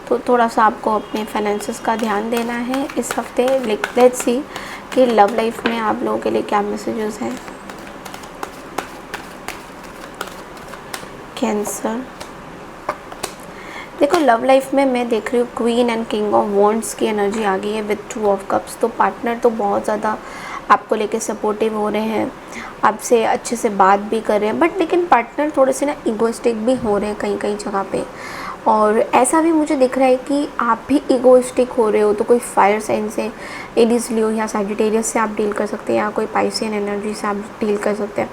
तो थोड़ा सा आपको अपने फाइनेंसेस का ध्यान देना है इस हफ्ते। लेट्स सी कि लव लाइफ में आप लोगों के लिए क्या मैसेजेस हैं। कैंसर, देखो लव लाइफ में मैं देख रही हूँ queen and king of wands की एनर्जी आ गई है विद 2 ऑफ कप्स। तो पार्टनर तो बहुत ज़्यादा आपको लेके सपोर्टिव हो रहे हैं, आपसे अच्छे से बात भी कर रहे हैं, बट लेकिन पार्टनर थोड़े से ना इगोइस्टिक भी हो रहे हैं कहीं कहीं जगह पे। और ऐसा भी मुझे दिख रहा है कि आप भी इगोइस्टिक हो रहे हो, तो कोई फायर साइन से, एरीज लियो या सैजिटेरियस से आप डील कर सकते हैं, या कोई पाइसियन एनर्जी से आप डील कर सकते हैं।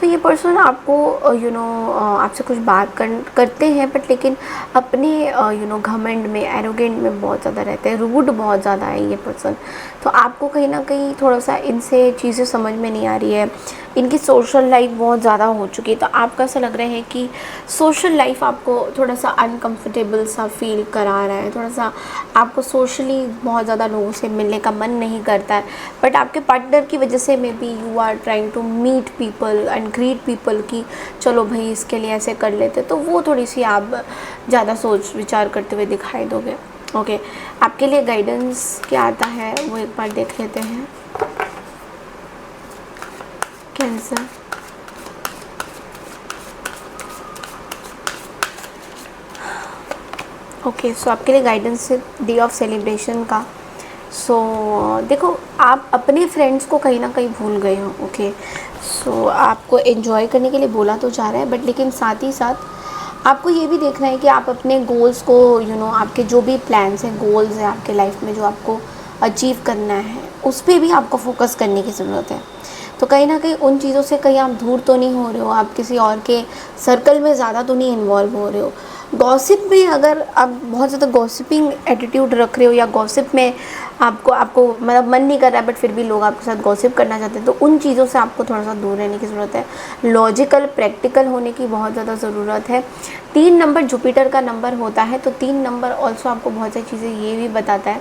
तो ये पर्सन आपको आपसे कुछ बात करते हैं, बट लेकिन अपने घमंड में, एरोगेंट में बहुत ज़्यादा रहते हैं, रूड बहुत ज़्यादा है ये पर्सन। तो आपको कहीं ना कहीं थोड़ा सा इनसे चीज़ें समझ में नहीं आ रही है, इनकी सोशल लाइफ बहुत ज़्यादा हो चुकी है, तो आपका ऐसा लग रहा है कि सोशल लाइफ आपको थोड़ा सा अनकंफर्टेबल सा फील करा रहा है, थोड़ा सा आपको सोशली बहुत ज़्यादा लोगों से मिलने का मन नहीं करता है, बट आपके पार्टनर की वजह से maybe you are trying to meet people and greet people कि चलो भाई इसके लिए ऐसे कर लेते, तो वो थोड़ी सी आप ज़्यादा सोच विचार करते हुए दिखाई दोगे। ओके, आपके लिए गाइडेंस क्या आता है वो एक बार देख लेते हैं। कैंसर, ओके, सो आपके लिए गाइडेंस है डे ऑफ सेलिब्रेशन का। सो देखो आप अपने फ्रेंड्स को कहीं ना कहीं भूल गए हो। ओके, सो आपको एंजॉय करने के लिए बोला तो जा रहा है, बट लेकिन साथ ही साथ आपको ये भी देखना है कि आप अपने गोल्स को आपके जो भी प्लान्स हैं, गोल्स हैं आपके लाइफ में जो आपको अचीव करना है, उस पर भी आपको फोकस करने की ज़रूरत है। तो कहीं ना कहीं उन चीज़ों से कहीं आप दूर तो नहीं हो रहे हो, आप किसी और के सर्कल में ज़्यादा तो नहीं इन्वॉल्व हो रहे हो। गॉसिप में अगर आप बहुत ज़्यादा गॉसिपिंग एटीट्यूड रख रहे हो, या गॉसिप में आपको मतलब मन नहीं कर रहा है, बट फिर भी लोग आपके साथ गॉसिप करना चाहते हैं, तो उन चीज़ों से आपको थोड़ा सा दूर रहने की ज़रूरत है। लॉजिकल प्रैक्टिकल होने की बहुत ज़्यादा ज़रूरत है। 3 नंबर जुपिटर का नंबर होता है, तो 3 नंबर ऑल्सो आपको बहुत सारी चीज़ें ये भी बताता है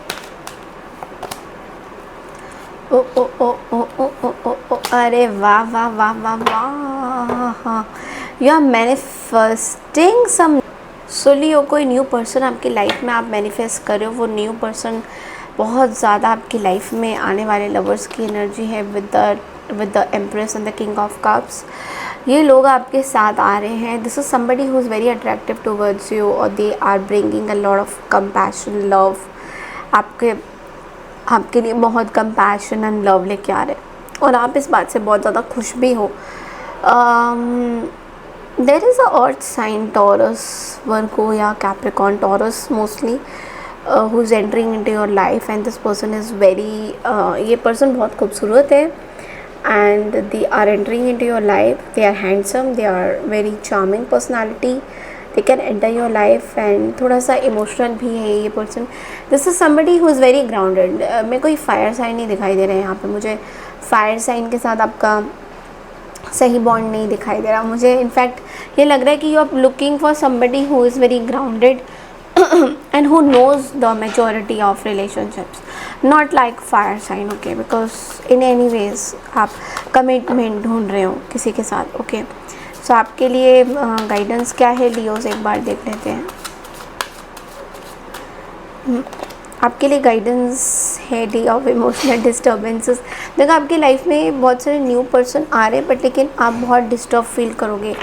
ओ ओ ओ ओ ओ ओ ओ ओ अरे वाह वाह वाह वाह वाह, यू आर मैनिफेस्टिंग सम सोलियो। कोई न्यू पर्सन आपकी लाइफ में आप मैनिफेस्ट कर रहे हो, वो न्यू पर्सन बहुत ज़्यादा आपकी लाइफ में आने वाले लवर्स की एनर्जी है with the empress and the king of cups. ये लोग आपके साथ आ रहे हैं। This is somebody who is very attractive towards you और they are bringing a lot of compassion love. आपके लिए बहुत कंपैशन एंड लव लेके आ रहे हैं और आप इस बात से बहुत ज़्यादा खुश भी हो। There is a earth sign Taurus, Virgo या Capricorn, Taurus mostly, who is entering into your life and this person is very, ये पर्सन बहुत खूबसूरत है and they are entering into your life. They are handsome, they are very charming personality, they can enter your life and थोड़ा सा इमोशनल भी है ये person. This is somebody who is very grounded। मैं कोई फायर साइन नहीं दिखाई दे रहा है यहाँ पे, मुझे फायर साइन के साथ आपका सही बॉन्ड नहीं दिखाई दे रहा। मुझे इनफैक्ट ये लग रहा है कि you are looking for somebody who is very grounded and who knows the majority of relationships, not like fire sign, okay, because in any ways आप कमिटमेंट ढूंढ रहे हो किसी के साथ, ओके। सो आपके लिए गाइडेंस क्या है लियोस, एक बार देख लेते हैं। आपके लिए गाइडेंस है डी ऑफ इमोशनल डिस्टर्बेंसेस। देखो आपकी लाइफ में बहुत सारे न्यू पर्सन आ रहे हैं बट लेकिन आप बहुत डिस्टर्ब फील करोगे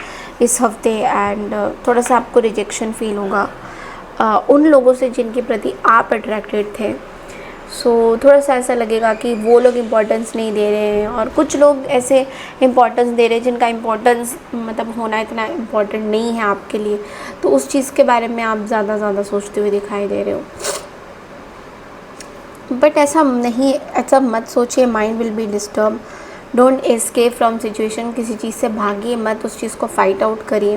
इस हफ्ते एंड थोड़ा सा आपको रिजेक्शन फील होगा उन लोगों से जिनके प्रति आप अट्रैक्टेड थे। सो थोड़ा सा ऐसा लगेगा कि वो लोग इम्पोर्टेंस नहीं दे रहे हैं और कुछ लोग ऐसे इम्पोर्टेंस दे रहे हैं जिनका इम्पोर्टेंस मतलब होना इतना इम्पोर्टेंट नहीं है आपके लिए, तो उस चीज़ के बारे में आप ज़्यादा सोचते हुए दिखाई दे रहे हो। बट ऐसा नहीं, ऐसा मत सोचिए, mind will be disturb. Don't escape from situation, किसी चीज़ से भागिए मत, उस चीज़ को फाइट आउट करिए।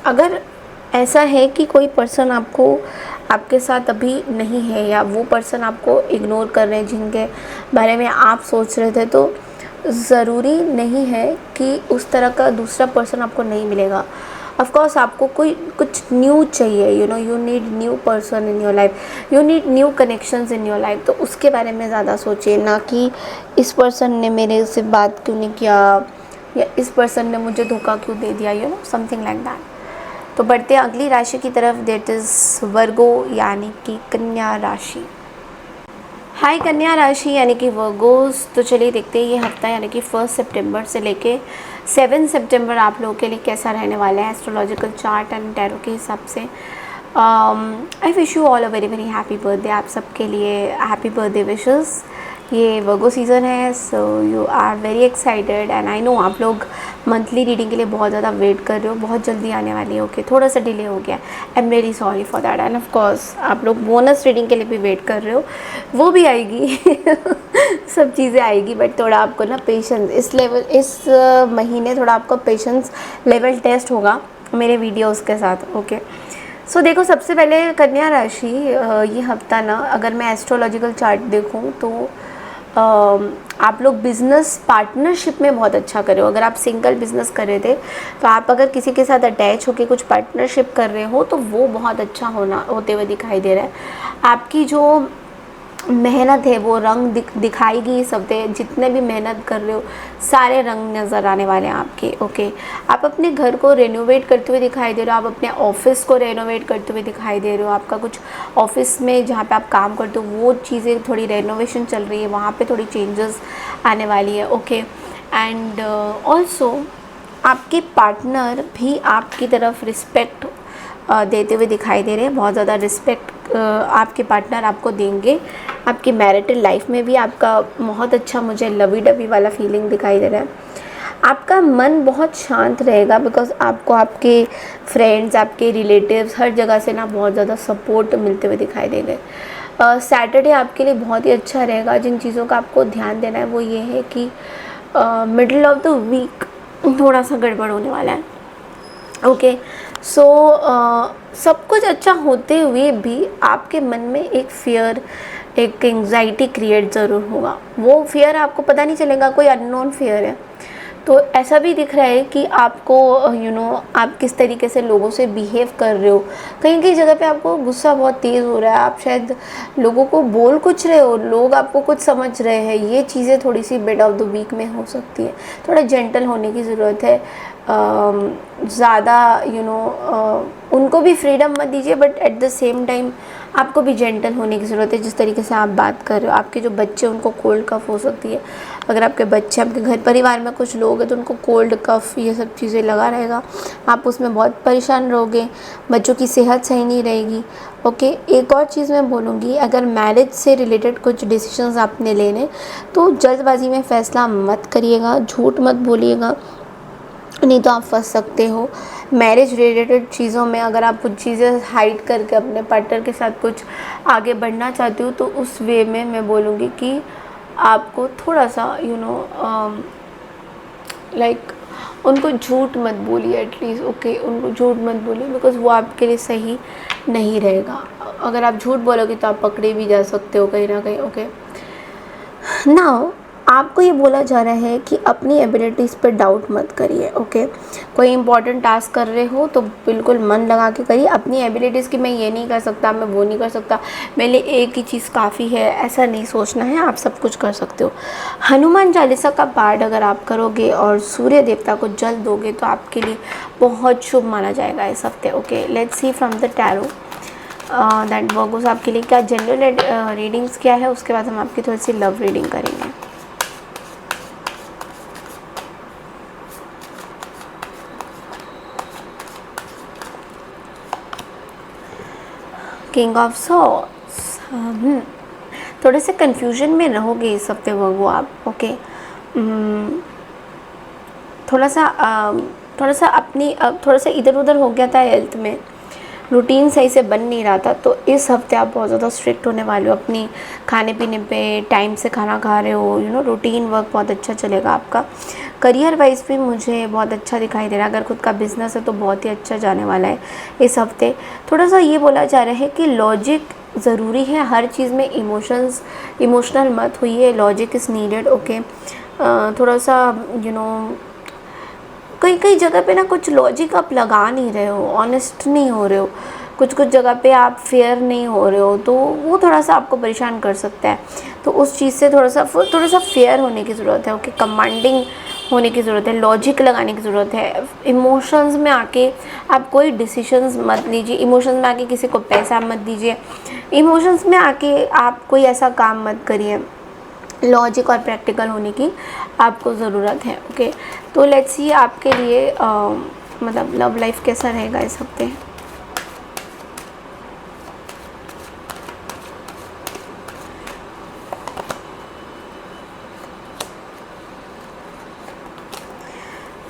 अगर ऐसा है कि कोई पर्सन आपके साथ अभी नहीं है या वो पर्सन आपको इग्नोर कर रहे हैं जिनके बारे में आप सोच रहे थे, तो ज़रूरी नहीं है कि उस तरह का दूसरा पर्सन आपको नहीं मिलेगा। ऑफ कोर्स आपको कुछ न्यू चाहिए, you need new person in your life, you need new connections in your life. तो उसके बारे में ज़्यादा सोचिए, ना कि इस पर्सन ने मेरे से बात क्यों नहीं किया या इस पर्सन ने मुझे धोखा क्यों दे दिया, समथिंग लाइक दैट। तो बढ़ते हैं अगली राशि की तरफ, दैट इज़ वर्गो यानी कि कन्या राशि। हाय कन्या राशि यानी कि वर्गोस। तो चलिए देखते हैं ये हफ्ता यानी कि 1 सितंबर से लेके 7 सितंबर आप लोगों के लिए कैसा रहने वाला है एस्ट्रोलॉजिकल चार्ट एंड टैरो के हिसाब से। I wish you all a very very happy birthday. आप सबके लिए हैप्पी बर्थडे विशेस। ये वर्गो सीज़न है, so you are very excited and I know आप लोग मंथली रीडिंग के लिए बहुत ज़्यादा वेट कर रहे हो, बहुत जल्दी आने वाली है, ओके। थोड़ा सा डिले हो गया, I am very sorry for that. End of course आप लोग बोनस रीडिंग के लिए भी वेट कर रहे हो, वो भी आएगी सब चीज़ें आएगी, बट थोड़ा आपको ना पेशेंस इस महीने थोड़ा आपको पेशेंस लेवल टेस्ट होगा मेरे वीडियोज़ के साथ, ओके। सो देखो सबसे पहले कन्या राशि ये हफ्ता ना, अगर मैं एस्ट्रोलॉजिकल चार्ट देखूँ तो आप लोग बिज़नेस पार्टनरशिप में बहुत अच्छा कर रहे हो। अगर आप सिंगल बिज़नेस कर रहे थे तो आप अगर किसी के साथ अटैच होकर कुछ पार्टनरशिप कर रहे हो तो वो बहुत अच्छा होते हुए दिखाई दे रहा है। आपकी जो मेहनत है वो रंग दिखाएगी इस हफ्ते। जितने भी मेहनत कर रहे हो सारे रंग नज़र आने वाले हैं आपके, ओके। आप अपने घर को रेनोवेट करते हुए दिखाई दे रहे हो, आप अपने ऑफिस को रेनोवेट करते हुए दिखाई दे रहे हो। आपका कुछ ऑफिस में जहाँ पे आप काम करते हो वो चीज़ें थोड़ी रेनोवेशन चल रही है, वहाँ पे थोड़ी चेंजेस आने वाली है, ओके। एंड ऑल्सो आपके पार्टनर भी आपकी तरफ रिस्पेक्ट देते हुए दिखाई दे रहे हैं। बहुत ज़्यादा रिस्पेक्ट आपके पार्टनर आपको देंगे। आपकी मैरिटल लाइफ में भी आपका बहुत अच्छा मुझे लवी डवी वाला फीलिंग दिखाई दे रहा है। आपका मन बहुत शांत रहेगा बिकॉज आपको आपके फ्रेंड्स, आपके रिलेटिव्स हर जगह से ना बहुत ज़्यादा सपोर्ट मिलते हुए दिखाई दे रहे। सैटरडे आपके लिए बहुत ही अच्छा रहेगा। जिन चीज़ों का आपको ध्यान देना है वो ये है कि मिडल ऑफ द वीक थोड़ा सा गड़बड़ होने वाला है, ओके। सो सब कुछ अच्छा होते हुए भी आपके मन में एक फियर, एक एंग्जाइटी क्रिएट ज़रूर होगा। वो फियर आपको पता नहीं चलेगा, कोई अननोन फियर है। तो ऐसा भी दिख रहा है कि आपको आप किस तरीके से लोगों से बिहेव कर रहे हो। कहीं कहीं जगह पे आपको गुस्सा बहुत तेज़ हो रहा है, आप शायद लोगों को बोल कुछ रहे हो, लोग आपको कुछ समझ रहे हैं। ये चीज़ें थोड़ी सी बेड ऑफ द वीक में हो सकती है। थोड़ा जेंटल होने की ज़रूरत है। ज़्यादा उनको भी फ्रीडम मत दीजिए, but at the same time आपको भी जेंटल होने की ज़रूरत है। जिस तरीके से आप बात कर रहे हो, आपके जो बच्चे उनको कोल्ड कफ हो सकती है। अगर आपके बच्चे, आपके घर परिवार में कुछ लोग हैं तो उनको कोल्ड कफ ये सब चीज़ें लगा रहेगा, आप उसमें बहुत परेशान रहोगे, बच्चों की सेहत सही नहीं रहेगी। ओके, एक और चीज़ मैं बोलूँगी, अगर मैरिज से रिलेटेड कुछ डिसीजंस आपने लेने तो जल्दबाजी में फ़ैसला मत करिएगा, झूठ मत बोलिएगा, नहीं तो आप फंस सकते हो। मैरिज रिलेटेड चीज़ों में अगर आप कुछ चीज़ें हाइड करके अपने पार्टनर के साथ कुछ आगे बढ़ना चाहते हो तो उस वे में मैं बोलूँगी कि आपको थोड़ा सा लाइक उनको झूठ मत बोलिए एटलीस्ट। ओके, उनको झूठ मत बोलिए, बिकॉज़ वो आपके लिए सही नहीं रहेगा। अगर आप झूठ बोलोगे तो आप पकड़े भी जा सकते हो कहीं ना कहीं। ओके, नाउ आपको ये बोला जा रहा है कि अपनी एबिलिटीज़ पर डाउट मत करिए। ओके, कोई इंपॉर्टेंट टास्क कर रहे हो तो बिल्कुल मन लगा के करिए। अपनी एबिलिटीज़ की मैं ये नहीं कर सकता, मैं वो नहीं कर सकता, मेरे लिए एक ही चीज़ काफ़ी है, ऐसा नहीं सोचना है। आप सब कुछ कर सकते हो। हनुमान चालीसा का पाठ अगर आप करोगे और सूर्य देवता को जल दोगे तो आपके लिए बहुत शुभ माना जाएगा इस हफ्ते। Okay, let's see from the tarot that Virgo's आपके लिए क्या जनरल रीडिंग्स क्या है, उसके बाद हम आपकी थोड़ी सी लव रीडिंग करेंगे। किंग ऑफ सॉर्ड्स, थोड़े से कन्फ्यूजन में रहोगे इस हफ्ते वर्गो आप। ओके, थोड़ा सा अपनी थोड़ा सा इधर उधर हो गया था हेल्थ में, रूटीन सही से बन नहीं रहा था, तो इस हफ्ते आप बहुत ज़्यादा स्ट्रिक्ट होने वाले हो अपनी खाने पीने पे, टाइम से खाना खा रहे हो, रूटीन वर्क बहुत अच्छा चलेगा आपका। करियर वाइज भी मुझे बहुत अच्छा दिखाई दे रहा है। अगर खुद का बिजनेस है तो बहुत ही अच्छा जाने वाला है इस हफ्ते। थोड़ा सा ये बोला जा रहा है कि लॉजिक ज़रूरी है हर चीज़ में, इमोशनल मत होइए, लॉजिक इज़ नीडेड। ओके, थोड़ा सा कई जगह पे ना कुछ लॉजिक आप लगा नहीं रहे हो, ऑनेस्ट नहीं हो रहे हो, कुछ जगह पे आप फेयर नहीं हो रहे हो, तो वो थोड़ा सा आपको परेशान कर सकता है। तो उस चीज़ से थोड़ा सा फेयर होने की ज़रूरत है। ओके, कमांडिंग होने की ज़रूरत है, लॉजिक लगाने की ज़रूरत है। इमोशंस में आके आप कोई डिसीजंस मत लीजिए, इमोशंस में आके किसी को पैसा मत दीजिए, इमोशंस में आके आप कोई ऐसा काम मत करिए। लॉजिक और प्रैक्टिकल होने की आपको ज़रूरत है। ओके, तो लेट्स सी आपके लिए मतलब लव लाइफ कैसा रहेगा इस हफ्ते।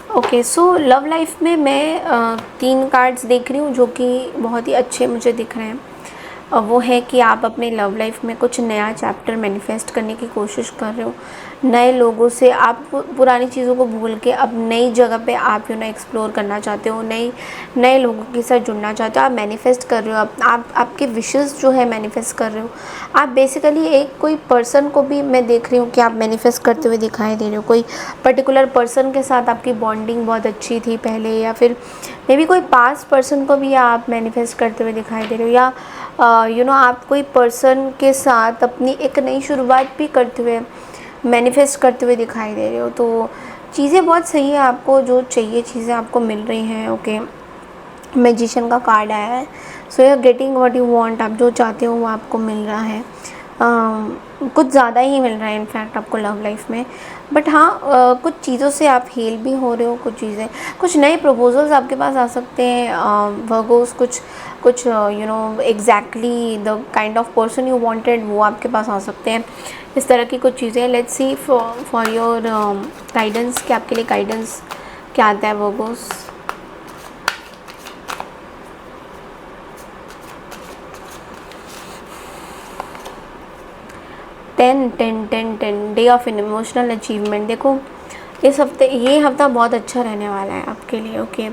ओके, सो लव लाइफ में मैं 3 कार्ड्स देख रही हूँ जो कि बहुत ही अच्छे मुझे दिख रहे हैं। वो है कि आप अपने लव लाइफ में कुछ नया चैप्टर मैनिफेस्ट करने की कोशिश कर रहे हो। नए लोगों से आप पुरानी चीज़ों को भूल के अब नई जगह पे आप एक्सप्लोर करना चाहते हो, नए लोगों के साथ जुड़ना चाहते हो। आप मैनिफेस्ट कर रहे हो, आप आपके विशेस जो है मैनिफेस्ट कर रहे हो। आप बेसिकली एक कोई पर्सन को भी मैं देख रही हूँ कि आप मैनिफेस्ट करते हुए दिखाई दे रहे हो। कोई पर्टिकुलर पर्सन के साथ आपकी बॉन्डिंग बहुत अच्छी थी पहले, या फिर मे बी कोई पास्ट पर्सन को भी आप मैनिफेस्ट करते हुए दिखाई दे रहे हो, या आप कोई पर्सन के साथ अपनी एक नई शुरुआत भी करते हुए मैनिफेस्ट करते हुए दिखाई दे रहे हो। तो चीज़ें बहुत सही है, आपको जो चाहिए चीज़ें आपको मिल रही हैं। ओके, मैजिशियन का कार्ड आया है, so you are getting what you want. आप जो चाहते हो वो आपको मिल रहा है, कुछ ज़्यादा ही मिल रहा है इनफैक्ट आपको लव लाइफ में। बट हाँ, कुछ चीज़ों से आप हील भी हो रहे हो, कुछ नए प्रपोजल्स आपके पास आ सकते हैं वर्गोस, कुछ exactly the kind of person you wanted वो आपके पास आ सकते हैं। इस तरह की कुछ चीज़ें। Let's see for your guidance कि आपके लिए गाइडेंस क्या आता है Virgo's. Ten day of emotional achievement. देखो इस हफ्ते, ये हफ्ता बहुत अच्छा रहने वाला है आपके लिए। ओके,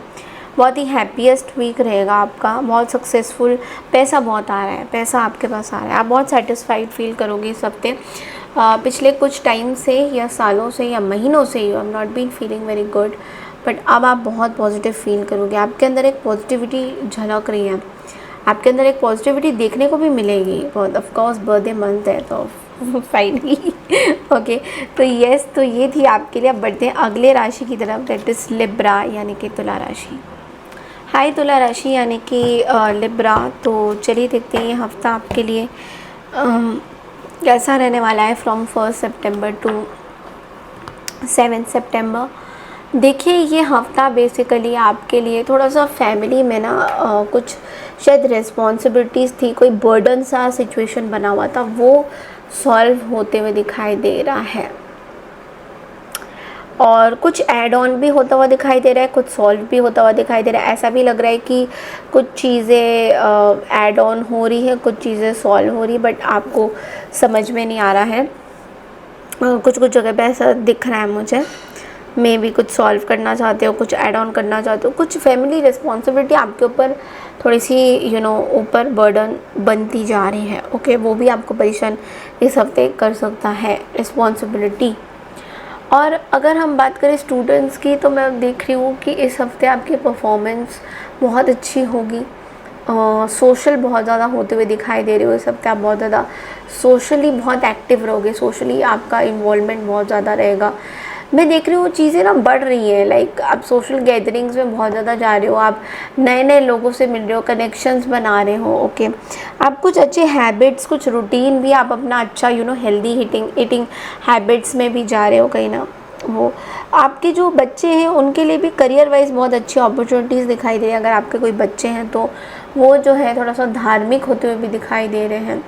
बहुत ही हैप्पीएस्ट वीक रहेगा आपका, बहुत सक्सेसफुल, पैसा बहुत आ रहा है, पैसा आपके पास आ रहा है, आप बहुत सेटिस्फाइड फील करोगे इस हफ्ते। पिछले कुछ टाइम से या सालों से या महीनों से you have not been feeling very good, but अब आप बहुत पॉजिटिव फील करोगे। आपके अंदर एक पॉजिटिविटी झलक रही है, आपके अंदर एक पॉजिटिविटी देखने को भी मिलेगी। बहुत ऑफकोर्स बर्थडे मंथ है तो फाइनली ओके। तो यस, तो ये थी आपके लिए। अब बढ़ते हैं अगले राशि की तरफ, दैट इज़ लिब्रा यानी कि तुला राशि। हाय तुला राशि यानी कि लिब्रा। तो चलिए देखते हैं ये हफ्ता आपके लिए कैसा रहने वाला है फ्रॉम 1 सितंबर टू 7 सितंबर। देखिए ये हफ्ता बेसिकली आपके लिए थोड़ा सा फैमिली में ना कुछ शायद रिस्पॉन्सिबिलिटीज़ थी, कोई बर्डन सा सिचुएशन बना हुआ था, वो सॉल्व होते हुए दिखाई दे रहा है। और कुछ ऐड ऑन भी होता हुआ दिखाई दे रहा है, कुछ सॉल्व भी होता हुआ दिखाई दे रहा है। ऐसा भी लग रहा है कि कुछ चीज़ें ऐड ऑन हो रही है, कुछ चीज़ें सॉल्व हो रही है, बट आपको समझ में नहीं आ रहा है। कुछ कुछ जगह पे ऐसा दिख रहा है मुझे, मे भी कुछ सॉल्व करना चाहते हो, कुछ ऐड ऑन करना चाहते हो, कुछ फैमिली रिस्पॉन्सिबिलिटी आपके ऊपर थोड़ी सी ऊपर बर्डन बनती जा रही है। ओके, वो भी आपको परेशान इस हफ्ते कर सकता है, रिस्पॉन्सिबिलिटी। और अगर हम बात करें स्टूडेंट्स की, तो मैं देख रही हूँ कि इस हफ्ते आपकी परफॉर्मेंस बहुत अच्छी होगी। सोशल बहुत ज़्यादा होते हुए दिखाई दे रही हो इस हफ्ते। आप बहुत ज़्यादा सोशली बहुत एक्टिव रहोगे, सोशली आपका इन्वॉल्वमेंट बहुत ज़्यादा रहेगा। मैं देख रही हूँ चीज़ें ना बढ़ रही हैं, लाइक आप सोशल गैदरिंग्स में बहुत ज़्यादा जा रहे हो, आप नए नए लोगों से मिल रहे हो, कनेक्शंस बना रहे हो। ओके, आप कुछ अच्छे हैबिट्स, कुछ रूटीन भी आप अपना अच्छा हेल्दी ईटिंग हैबिट्स में भी जा रहे हो कहीं ना। वो आपके जो बच्चे हैं उनके लिए भी करियर वाइज बहुत अच्छी अपॉर्चुनिटीज़ दिखाई दे रही है। अगर आपके कोई बच्चे हैं तो वो थोड़ा सा धार्मिक होते हुए भी दिखाई दे रहे हैं,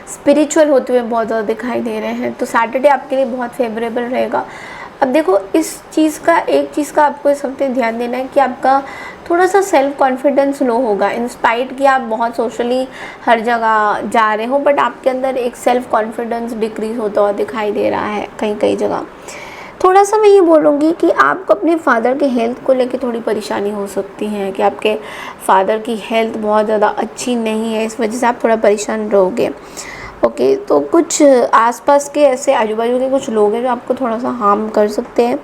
स्पिरिचुअल होते हुए बहुत ज़्यादा दिखाई दे रहे हैं। तो सैटरडे आपके लिए बहुत फेवरेबल रहेगा। अब देखो एक चीज़ का आपको इस हफ्ते ध्यान देना है कि आपका थोड़ा सा सेल्फ कॉन्फिडेंस लो होगा। इंस्पाइट कि आप बहुत सोशली हर जगह जा रहे हो, बट आपके अंदर एक सेल्फ कॉन्फिडेंस डिक्रीज़ होता हुआ दिखाई दे रहा है कई जगह। थोड़ा सा मैं ये बोलूँगी कि आपको अपने फादर के हेल्थ को लेके थोड़ी परेशानी हो सकती है कि आपके फादर की हेल्थ बहुत ज़्यादा अच्छी नहीं है, इस वजह से आप थोड़ा परेशान रहोगे। ओके, तो कुछ आसपास के ऐसे आजू बाजू के कुछ लोग हैं जो आपको थोड़ा सा हार्म कर सकते हैं,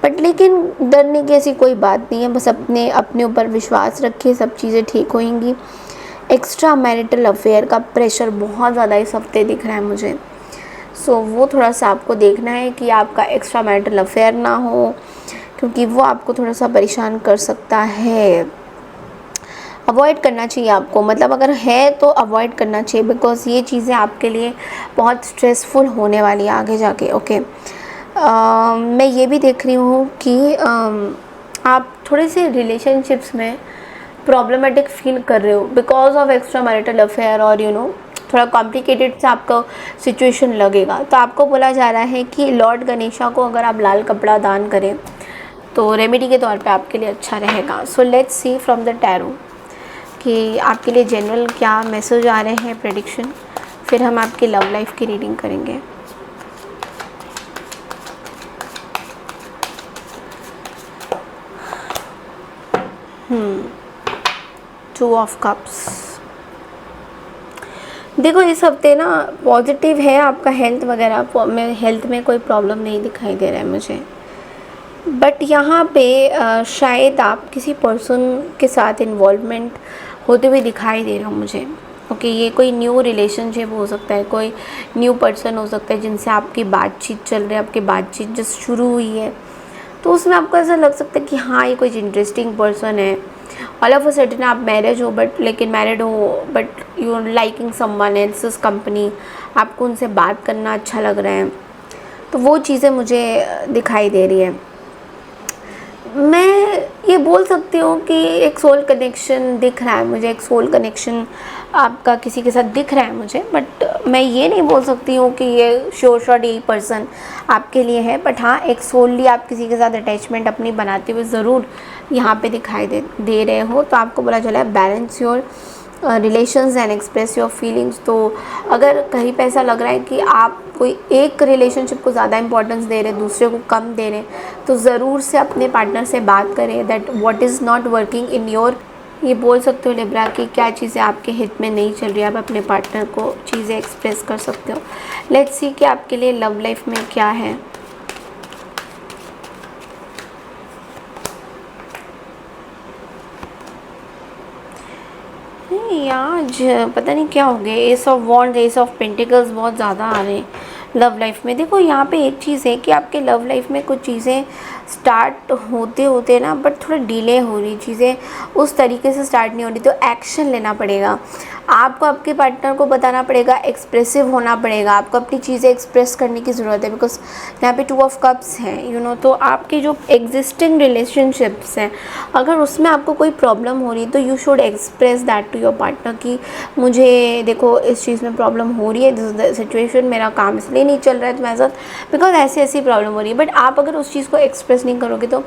बट लेकिन डरने की ऐसी कोई बात नहीं है। बस अपने ऊपर विश्वास रखिए, सब चीज़ें ठीक होंगी। एक्स्ट्रा मैरिटल अफेयर का प्रेशर बहुत ज़्यादा इस हफ्ते दिख रहा है मुझे, सो वो थोड़ा सा आपको देखना है कि आपका एक्स्ट्रा मैरिटल अफेयर ना हो, क्योंकि वो आपको थोड़ा सा परेशान कर सकता है। अवॉइड करना चाहिए आपको, मतलब अगर है तो अवॉइड करना चाहिए, बिकॉज़ ये चीज़ें आपके लिए बहुत स्ट्रेसफुल होने वाली है आगे जाके। ओके, मैं ये भी देख रही हूँ कि आप थोड़े से रिलेशनशिप्स में प्रॉब्लमेटिक फील कर रहे हो because of extra marital affair, और थोड़ा कॉम्प्लिकेटेड सा आपका सिचुएशन लगेगा। तो आपको बोला जा रहा है कि लॉर्ड गणेशा को अगर आप लाल कपड़ा दान करें तो रेमेडी के तौर पे आपके लिए अच्छा रहेगा। So let's see from the tarot कि आपके लिए जनरल क्या मैसेज आ रहे हैं, प्रेडिक्शन, फिर हम आपकी लव लाइफ की रीडिंग करेंगे। Two of cups. देखो इस हफ्ते ना पॉजिटिव है आपका हेल्थ वगैरह में, हेल्थ में कोई प्रॉब्लम नहीं दिखाई दे रहा है मुझे, बट यहाँ पे शायद आप किसी पर्सन के साथ इन्वॉल्वमेंट होते हुए दिखाई दे रहा हूँ मुझे। ओके, ये कोई न्यू रिलेशनशिप हो सकता है, कोई न्यू पर्सन हो सकता है जिनसे आपकी बातचीत चल रही है, आपकी बातचीत जस्ट शुरू हुई है, तो उसमें आपको ऐसा लग सकता है कि हाँ ये कोई इंटरेस्टिंग पर्सन है। ऑल ऑफ अ सडन आप मैरिड हो but you are liking someone else's company, आपको उनसे बात करना अच्छा लग रहा है, तो वो चीज़ें मुझे दिखाई दे रही है। मैं ये बोल सकती हूँ कि एक सोल कनेक्शन दिख रहा है मुझे, एक सोल कनेक्शन आपका किसी के साथ दिख रहा है मुझे, बट मैं ये नहीं बोल सकती हूँ कि ये श्योर यही पर्सन आपके लिए है, बट हाँ एक सोलली आप किसी के साथ अटैचमेंट अपनी बनाते हुए ज़रूर यहाँ पे दिखाई दे रहे हो। तो आपको बोला चला है balance your relations and express your feelings. तो अगर कहीं पे ऐसा लग रहा है कि आप कोई एक रिलेशनशिप को ज़्यादा इंपॉर्टेंस दे रहे हैं, दूसरे को कम दे रहे हैं, तो ज़रूर से अपने पार्टनर से बात करें that what is not working in your. ये बोल सकते हो लिब्रा कि क्या चीज़ें आपके हित में नहीं चल रही है, आप अपने पार्टनर को चीज़ें एक्सप्रेस कर सकते हो। लेट्स सी कि आपके लिए लव लाइफ में क्या है। आज पता नहीं क्या हो गया, S of wands, S of pentacles बहुत ज़्यादा आ रहे हैं लव लाइफ में। देखो यहाँ पे एक चीज़ है कि आपके लव लाइफ में कुछ चीज़ें स्टार्ट होते होते ना बट थोड़ा डिले हो रही, चीज़ें उस तरीके से स्टार्ट नहीं हो रही, तो एक्शन लेना पड़ेगा आपको, आपके पार्टनर को बताना पड़ेगा, एक्सप्रेसिव होना पड़ेगा, आपको अपनी चीज़ें एक्सप्रेस करने की ज़रूरत है। बिकॉज यहाँ पे 2 ऑफ कप्स हैं, तो आपकी जो एग्जिस्टिंग रिलेशनशिप्स हैं, अगर उसमें आपको कोई प्रॉब्लम हो रही है तो you should express that to your partner कि मुझे देखो इस चीज़ में प्रॉब्लम हो रही है, दिस इज द सिचुएशन, मेरा काम इसलिए नहीं चल रहा है तुम्हारे साथ बिकॉज ऐसी ऐसी प्रॉब्लम हो रही है। बट आप अगर उस चीज़ को एक्सप्रेस नहीं करोगे तो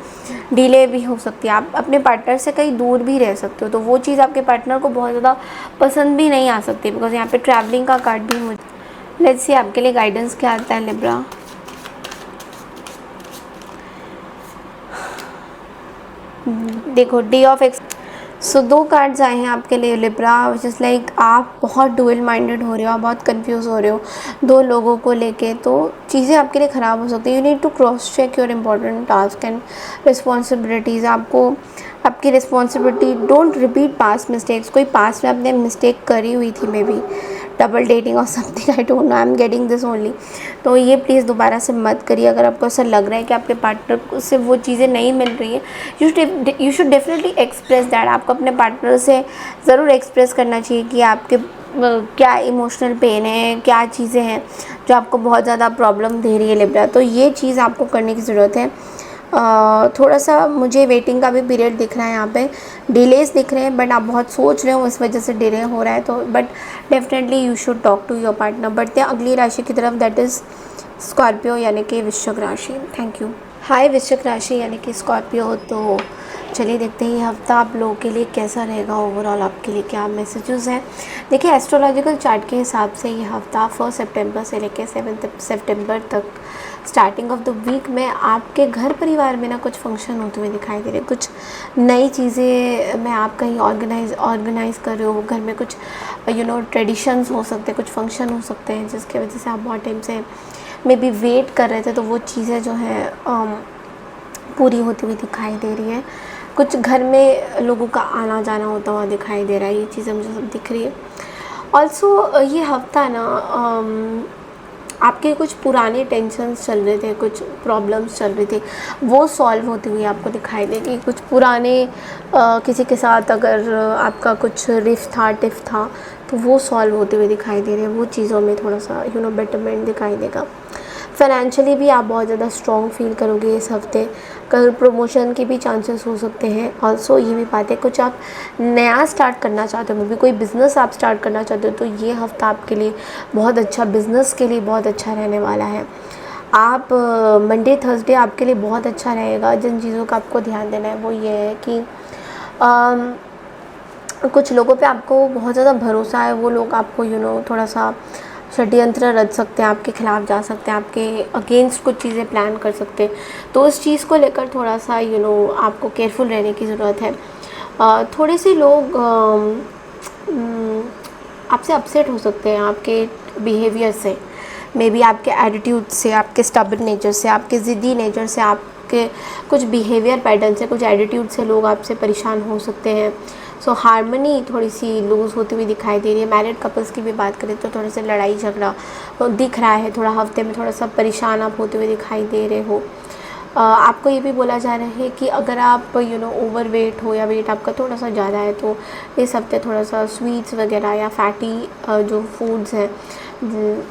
डिले भी हो सकती है, आप अपने पार्टनर से कहीं दूर भी रह सकते हो, तो वो चीज़ आपके पार्टनर को बहुत ज़्यादा पसंद भी नहीं आ सकती बिकॉज यहाँ पे ट्रैवलिंग का कार्ड भी मुझे। लेट्स सी आपके लिए गाइडेंस क्या आता है लिब्रा। देखो डे ऑफ सो 2 कार्ड्स आए हैं आपके लिए लिब्रा, विच इज़ लाइक आप बहुत डुअल माइंडेड हो रहे हो, आप बहुत कंफ्यूज हो रहे हो 2 लोगों को लेके, तो चीज़ें आपके लिए ख़राब हो सकती है। You need to cross check your important task and responsibilities. आपको आपकी responsibility, don't repeat past mistakes. कोई पास्ट में आपने मिस्टेक करी हुई थी, मे बी डबल डेटिंग और something, I don't know, I am getting this only. तो ये प्लीज़ दोबारा से मत करिए। अगर आपको ऐसा लग रहा है कि आपके पार्टनर से वो चीज़ें नहीं मिल रही हैं, you should definitely express that. आपको अपने पार्टनर से ज़रूर एक्सप्रेस करना चाहिए कि आपके क्या इमोशनल पेन है, क्या चीज़ें हैं जो आपको बहुत ज़्यादा प्रॉब्लम दे रही है लिब्रा। तो ये चीज़ आपको करने की ज़रूरत है। थोड़ा सा मुझे वेटिंग का भी पीरियड दिख रहा है, यहाँ पे डिलेस दिख रहे हैं, बट आप बहुत सोच रहे हो इस वजह से डिले हो रहा है, तो but definitely you should talk to your partner. बढ़ते हैं अगली राशि की तरफ, दैट इज़ स्कॉर्पियो यानी कि वृश्चिक राशि। Thank you. हाय वृश्चिक राशि यानी कि स्कॉर्पियो। तो चलिए देखते हैं ये हफ्ता आप लोगों के लिए कैसा रहेगा, ओवरऑल आपके लिए क्या मैसेजेस हैं। देखिए एस्ट्रोलॉजिकल चार्ट के हिसाब से ये हफ्ता 1 सितंबर से लेकर 7 सितंबर तक स्टार्टिंग ऑफ द वीक में आपके घर परिवार में ना कुछ फंक्शन होते हुए दिखाई दे रहे, कुछ नई चीज़ें में आप कहीं ऑर्गेनाइज़ कर रहे हो, घर में कुछ ट्रेडिशंस हो सकते हैं, कुछ फंक्शन हो सकते हैं जिसकी वजह से आप बहुत टाइम से मे बी वेट कर रहे थे, तो वो चीज़ें जो है पूरी होती हुई दिखाई दे रही है। कुछ घर में लोगों का आना जाना होता हुआ दिखाई दे रहा है, ये चीज़ें मुझे सब दिख रही है। ऑल्सो ये हफ्ता ना आपके कुछ पुराने टेंशन्स चल रहे थे, कुछ प्रॉब्लम्स चल रही थी, वो सॉल्व होती हुई आपको दिखाई देगी। कुछ पुराने किसी के साथ अगर आपका कुछ रिफ था, टिफ था, तो वो सॉल्व होते हुए दिखाई दे रहे हैं। वो चीज़ों में थोड़ा सा बेटरमेंट दिखाई देगा। फाइनेंशियली भी आप बहुत ज़्यादा स्ट्रॉन्ग फील करोगे इस हफ्ते। कल प्रमोशन के भी चांसेस हो सकते हैं। ऑल्सो ये भी बात है, कुछ आप नया स्टार्ट करना चाहते हो, मे बी कोई बिज़नेस आप स्टार्ट करना चाहते हो, तो ये हफ्ता आपके लिए बहुत अच्छा, बिज़नेस के लिए बहुत अच्छा रहने वाला है। आप मंडे थर्सडे आपके लिए बहुत अच्छा रहेगा। जिन चीज़ों का आपको ध्यान देना है वो ये है कि कुछ लोगों पे आपको बहुत ज़्यादा भरोसा है, वो लोग आपको थोड़ा सा षड्यंत्र रच सकते हैं, आपके खिलाफ जा सकते हैं, आपके अगेंस्ट कुछ चीज़ें प्लान कर सकते हैं। तो उस चीज़ को लेकर थोड़ा सा आपको केयरफुल रहने की ज़रूरत है। थोड़े से लोग आपसे अपसेट हो सकते हैं आपके बिहेवियर से, मे बी आपके एटीट्यूड से, आपके स्टबर्न नेचर से, आपके ज़िद्दी नेचर से, आपके कुछ बिहेवियर पैटर्न से, कुछ एटीट्यूड से लोग आपसे परेशान हो सकते हैं। सो हारमोनी थोड़ी सी लूज़ होती हुई दिखाई दे रही है। मैरिड कपल्स की भी बात करें तो थोड़े से लड़ाई झगड़ा दिख रहा है, थोड़ा हफ्ते में थोड़ा सा परेशान आप होते हुए दिखाई दे रहे हो। आपको ये भी बोला जा रहा है कि अगर आप ओवर वेट हो या वेट आपका थोड़ा सा ज़्यादा है, तो इस हफ्ते थोड़ा सा स्वीट्स वगैरह या फैटी जो फूड्स हैं,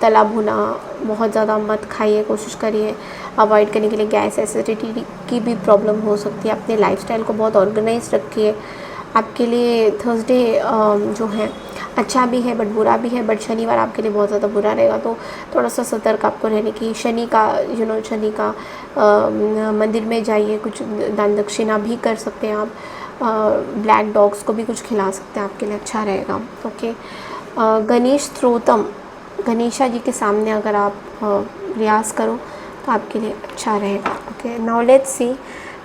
तला भुना बहुत ज़्यादा मत खाइए, कोशिश करिए अवॉइड करने के लिए। गैस एसिडिटी की भी प्रॉब्लम हो सकती है। अपने लाइफस्टाइल को बहुत ऑर्गेनाइज रखिए। आपके लिए थर्सडे जो है अच्छा भी है बट बुरा भी है, बट शनिवार आपके लिए बहुत ज़्यादा बुरा रहेगा, तो थोड़ा सा सतर्क आपको रहने की। शनि का मंदिर में जाइए, कुछ दान दक्षिणा भी कर सकते हैं आप। ब्लैक डॉग्स को भी कुछ खिला सकते हैं, आपके लिए अच्छा रहेगा। ओके, गणेश स्तोत्रम, गणेशा जी के सामने अगर आप रियाज़ करो तो आपके लिए अच्छा रहेगा। Okay, now let's see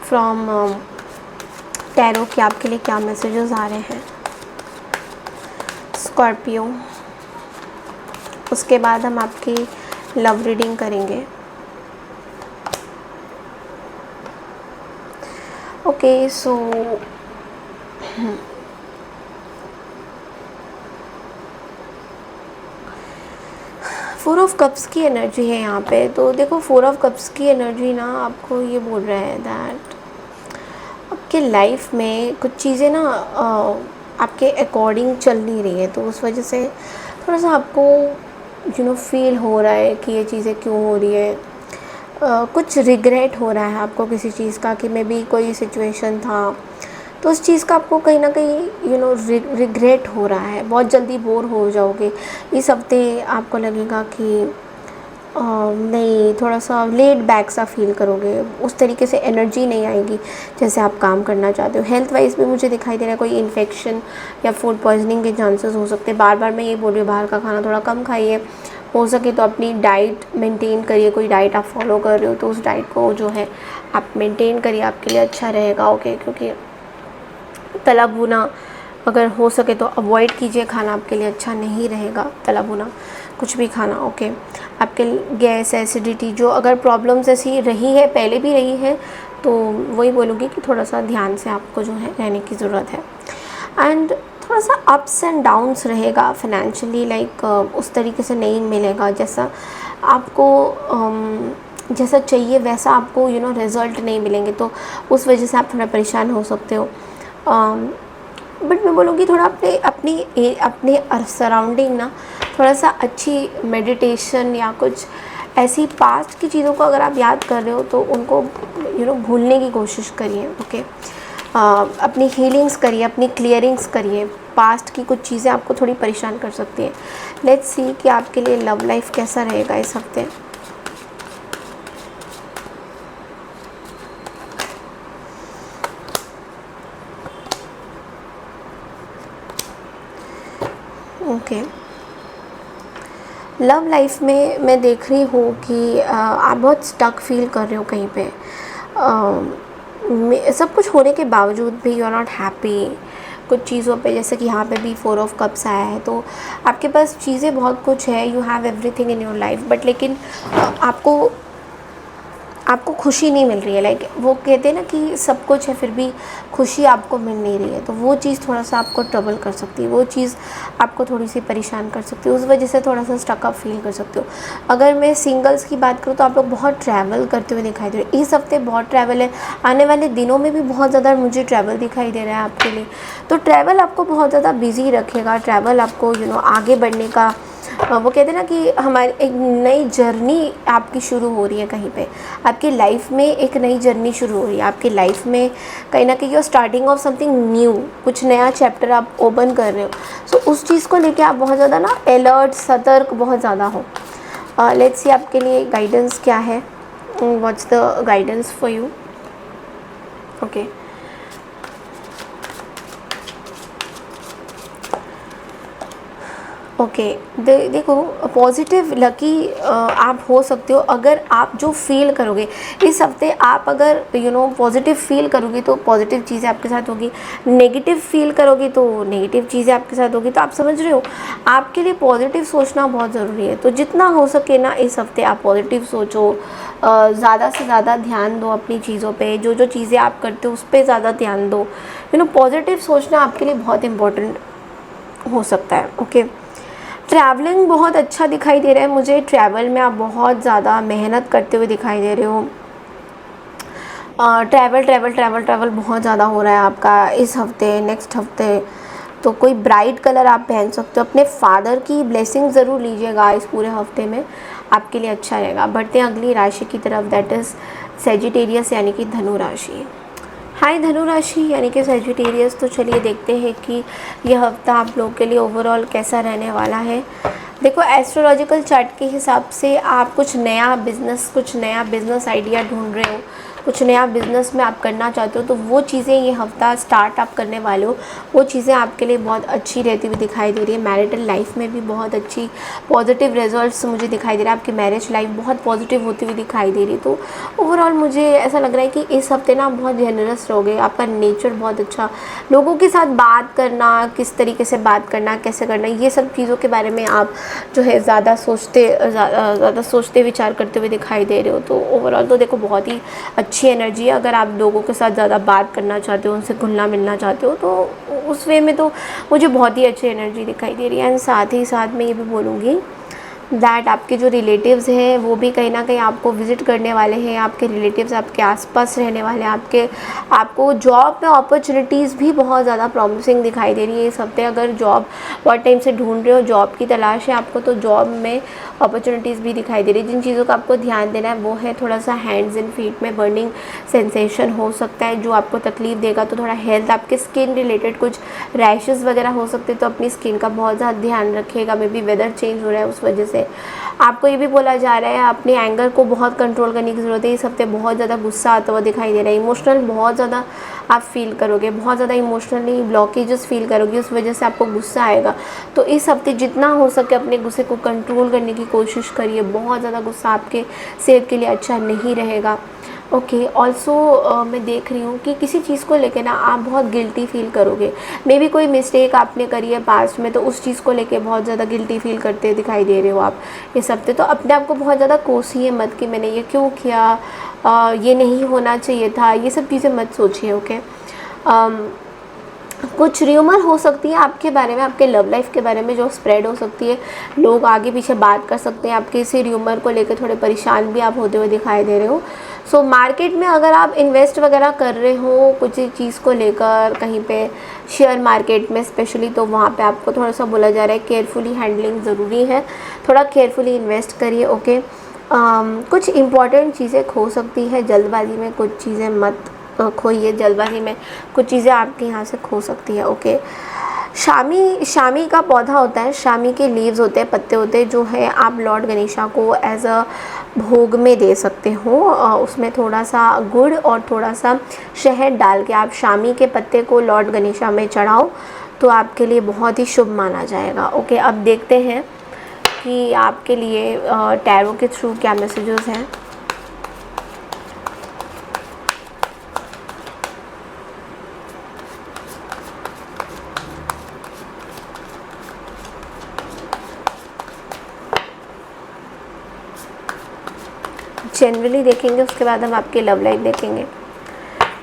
from tarot कि आपके लिए क्या मैसेजेस आ रहे हैं। स्कॉर्पियो, उसके बाद हम आपकी लव रीडिंग करेंगे। Okay, so four of cups की एनर्जी है यहाँ पे। तो देखो, फोर ऑफ कप्स की एनर्जी ना आपको ये बोल रहा है दैट आपके लाइफ में कुछ चीज़ें ना आपके अकॉर्डिंग चल नहीं रही है, तो उस वजह से थोड़ा सा आपको फील हो रहा है कि ये चीज़ें क्यों हो रही है। कुछ रिग्रेट हो रहा है आपको किसी चीज़ का कि मे बी कोई सिचुएशन था, तो उस चीज़ का आपको कहीं ना कहीं रिग्रेट हो रहा है। बहुत जल्दी बोर हो जाओगे इस हफ्ते, आपको लगेगा कि नहीं, थोड़ा सा लेट बैक सा फील करोगे, उस तरीके से एनर्जी नहीं आएगी जैसे आप काम करना चाहते हो। हेल्थ वाइज भी मुझे दिखाई दे रहा है कोई इन्फेक्शन या फूड पॉइजनिंग के चांसेस हो सकते हैं। बार बार मैं ये बोल रही हूँ, बाहर का खाना थोड़ा कम खाइए, हो सके तो अपनी डाइट मेंटेन करिए। कोई डाइट आप फॉलो कर रहे हो तो उस डाइट को जो है आप मेंटेन करिए, आपके लिए अच्छा रहेगा। ओके, क्योंकि तला भुना अगर हो सके तो अवॉइड कीजिए, खाना आपके लिए अच्छा नहीं रहेगा तला भुना कुछ भी खाना। ओके, आपके गैस एसिडिटी जो अगर प्रॉब्लम्स ऐसी रही है, पहले भी रही है, तो वही बोलूँगी कि थोड़ा सा ध्यान से आपको जो है रहने की ज़रूरत है। एंड थोड़ा सा अप्स एंड डाउन्स रहेगा फाइनेंशियली, लाइक उस तरीके से नहीं मिलेगा जैसा आपको जैसा चाहिए वैसा आपको रिज़ल्ट नहीं मिलेंगे, तो उस वजह से आप थोड़ा परेशान हो सकते हो। बट मैं बोलूँगी थोड़ा अपने सराउंडिंग ना थोड़ा सा अच्छी मेडिटेशन या कुछ ऐसी पास्ट की चीज़ों को अगर आप याद कर रहे हो तो उनको भूलने की कोशिश करिए। ओके, अपनी हीलिंग्स करिए, अपनी क्लियरिंग्स करिए। पास्ट की कुछ चीज़ें आपको थोड़ी परेशान कर सकती हैं। लेट्स सी कि आपके लिए लव लाइफ कैसा रहेगा इस हफ्ते। ओके, लव लाइफ में मैं देख रही हूँ कि आप बहुत स्टक फील कर रहे हो कहीं पे। सब कुछ होने के बावजूद भी यू आर नॉट हैप्पी कुछ चीज़ों पे, जैसे कि यहाँ पे भी फोर ऑफ कप्स आया है, तो आपके पास चीज़ें बहुत कुछ है, you have everything in your life, but लेकिन आपको खुशी नहीं मिल रही है। लाइक वो कहते हैं ना कि सब कुछ है फिर भी खुशी आपको मिल नहीं रही है, तो वो चीज़ थोड़ा सा आपको ट्रबल कर सकती है, वो चीज़ आपको थोड़ी सी परेशान कर सकती है, उस वजह से थोड़ा सा स्टकअप फील कर सकते हो। अगर मैं सिंगल्स की बात करूँ तो आप लोग बहुत ट्रैवल करते हुए दिखाई दे रहे हैं इस हफ्ते, बहुत ट्रैवल है। आने वाले दिनों में भी बहुत ज़्यादा मुझे ट्रैवल दिखाई दे रहा है आपके लिए, तो ट्रैवल आपको बहुत ज़्यादा बिजी रखेगा। ट्रैवल आपको आगे बढ़ने का, वो कहते हैं ना कि हमारी एक नई जर्नी आपकी शुरू हो रही है, कहीं पे आपकी लाइफ में एक नई जर्नी शुरू हो रही है। आपकी लाइफ में कहीं ना कहीं स्टार्टिंग ऑफ समथिंग न्यू, कुछ नया चैप्टर आप ओपन कर रहे हो, सो उस चीज़ को लेके आप बहुत ज़्यादा ना अलर्ट, सतर्क बहुत ज़्यादा हो। लेट्स सी आपके लिए गाइडेंस क्या है, what's the guidance for you. Okay, okay, देखो पॉजिटिव लकी आप हो सकते हो अगर आप जो फील करोगे इस हफ्ते, आप अगर पॉजिटिव फील करोगे तो पॉजिटिव चीज़ें आपके साथ होगी, नेगेटिव फील करोगे तो नेगेटिव चीज़ें आपके साथ होगी। तो आप समझ रहे हो, आपके लिए पॉजिटिव सोचना बहुत ज़रूरी है। तो जितना हो सके ना इस हफ्ते आप पॉजिटिव सोचो, ज़्यादा से ज़्यादा ध्यान दो अपनी चीज़ों पे, जो जो चीज़ें आप करते हो उस पर ज़्यादा ध्यान दो। पॉजिटिव सोचना आपके लिए बहुत इम्पोर्टेंट हो सकता है। ओके, ट्रैवलिंग बहुत अच्छा दिखाई दे रहा है मुझे, ट्रैवल में आप बहुत ज़्यादा मेहनत करते हुए दिखाई दे रहे हो। ट्रैवल बहुत ज़्यादा हो रहा है आपका इस हफ्ते, नेक्स्ट हफ्ते। तो कोई ब्राइट कलर आप पहन सकते हो, अपने फादर की ब्लेसिंग ज़रूर लीजिएगा इस पूरे हफ्ते में, आपके लिए अच्छा रहेगा। बढ़ते हैं अगली राशि की तरफ, दैट इज़ सेजिटेरियस यानी कि धनु राशि। हाय धनु राशि यानी कि सेजिटेरियस, तो चलिए देखते हैं कि यह हफ्ता आप लोग के लिए ओवरऑल कैसा रहने वाला है। देखो, एस्ट्रोलॉजिकल चार्ट के हिसाब से आप कुछ नया बिज़नेस आइडिया ढूंढ रहे हो, कुछ नया बिज़नेस में आप करना चाहते हो तो वो चीज़ें ये हफ्ता स्टार्ट आप करने वाले हो, वो चीज़ें आपके लिए बहुत अच्छी रहती हुई दिखाई दे रही है। मैरिटल लाइफ में भी बहुत अच्छी पॉजिटिव रिजल्ट्स मुझे दिखाई दे रहा है, आपकी मैरिज लाइफ बहुत पॉजिटिव होती हुई दिखाई दे रही है। तो ओवरऑल मुझे ऐसा लग रहा है कि इस हफ्ते ना आप बहुत जेनरस रहोगे, आपका नेचर बहुत अच्छा, लोगों के साथ बात करना, किस तरीके से बात करना, कैसे करना, ये सब चीज़ों के बारे में आप जो है ज़्यादा सोचते विचार करते हुए दिखाई दे रहे हो। तो ओवरऑल तो देखो बहुत ही अच्छी एनर्जी है। अगर आप लोगों के साथ ज़्यादा बात करना चाहते हो, उनसे घुलना मिलना चाहते हो, तो उस वे में तो मुझे बहुत ही अच्छी एनर्जी दिखाई दे रही है। एंड साथ ही साथ मैं ये भी बोलूँगी दैट आपके जो रिलेटिव्स हैं वो भी कहीं ना कहीं आपको विज़िट करने वाले हैं, आपके रिलेटिव्स आपके आसपास रहने वाले हैं, आपको जॉब में अपॉर्चुनिटीज़ भी बहुत ज़्यादा प्रॉमिसिंग दिखाई दे रही है इस हफ्ते। अगर जॉब बहुत टाइम से ढूंढ रहे हो, जॉब की तलाश है आपको, तो जॉब में अपॉर्चुनिटीज़ भी दिखाई दे रही है। जिन चीज़ों का आपको ध्यान देना है वो है थोड़ा सा हैंड्स एंड फीट में बर्निंग सेंसेशन हो सकता है जो आपको तकलीफ़ देगा। तो थोड़ा हेल्थ, आपके स्किन रिलेटेड कुछ रैशेज़ वगैरह हो सकते हैं, तो अपनी स्किन का बहुत ज़्यादा ध्यान रखिएगा। मे बी वेदर चेंज हो रहा है उस वजह से आपको ये भी बोला जा रहा है अपने एंगर को बहुत कंट्रोल करने की ज़रूरत है। इस हफ्ते बहुत ज़्यादा गुस्सा आता हुआ दिखाई दे रहा है, इमोशनल बहुत ज़्यादा आप फील करोगे, बहुत ज़्यादा इमोशनली ब्लॉकेजेस फील करोगे, उस वजह से आपको गुस्सा आएगा। तो इस हफ्ते जितना हो सके अपने गुस्से को कंट्रोल करने की कोशिश करिए, बहुत ज़्यादा गुस्सा आपके सेहत के लिए अच्छा नहीं रहेगा। ओके, ऑल्सो मैं देख रही हूँ कि किसी चीज़ को लेके ना आप बहुत गिल्टी फील करोगे। मे बी कोई मिस्टेक आपने करी है पास्ट में, तो उस चीज़ को लेके बहुत ज़्यादा गिल्टी फील करते दिखाई दे रहे हो आप इस हफ्ते। तो अपने आप को बहुत ज़्यादा कोसिए मत कि मैंने ये क्यों किया, ये नहीं होना चाहिए था, ये सब चीज़ें मत सोचिए। ओके, कुछ र्यूमर हो सकती है आपके बारे में, आपके लव लाइफ के बारे में जो स्प्रेड हो सकती है, लोग आगे पीछे बात कर सकते हैं आपके इसी र्यूमर को लेकर, थोड़े परेशान भी आप होते हुए दिखाई दे रहे हो। सो मार्केट में अगर आप इन्वेस्ट वगैरह कर रहे हो कुछ चीज़ को लेकर कहीं पे शेयर मार्केट में स्पेशली, तो वहाँ पे आपको थोड़ा सा बोला जा रहा है केयरफुली हैंडलिंग ज़रूरी है, थोड़ा केयरफुली इन्वेस्ट करिए। ओके, कुछ इम्पॉर्टेंट चीज़ें खो सकती है, जल्दबाजी में कुछ चीज़ें मत खोइए, जल्दबाजी में कुछ चीज़ें आपके यहाँ से खो सकती है। ओके, शामी का पौधा होता है, शामी के लीव्स होते हैं, पत्ते होते हैं, जो है आप लॉर्ड गणेशा को एज अ भोग में दे सकते हो। उसमें थोड़ा सा गुड़ और थोड़ा सा शहद डाल के आप शामी के पत्ते को लॉर्ड गणेशा में चढ़ाओ, तो आपके लिए बहुत ही शुभ माना जाएगा। ओके, अब देखते हैं कि आपके लिए टैरो के थ्रू क्या मैसेजेस हैं। जनरली देखेंगे, उसके बाद हम आपके लव लाइफ देखेंगे।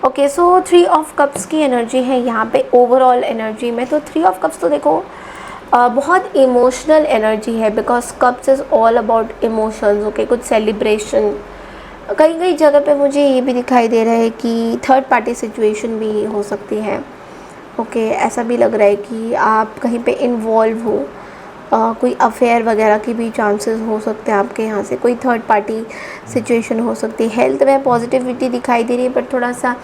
ओके, सो 3 ऑफ कप्स की एनर्जी है यहाँ पे ओवरऑल एनर्जी में। तो 3 ऑफ कप्स तो देखो बहुत इमोशनल एनर्जी है, because cups is all about emotions. Okay, कुछ सेलिब्रेशन, कई कई जगह पे मुझे ये भी दिखाई दे रहा है कि थर्ड पार्टी सिचुएशन भी हो सकती है। ओके, ऐसा भी लग रहा है कि आप कहीं पे इन्वॉल्व हो, कोई अफेयर वगैरह की भी चांसेस हो सकते हैं आपके यहाँ से, कोई थर्ड पार्टी सिचुएशन हो सकती है। हेल्थ में पॉजिटिविटी दिखाई दे रही है, बट थोड़ा सा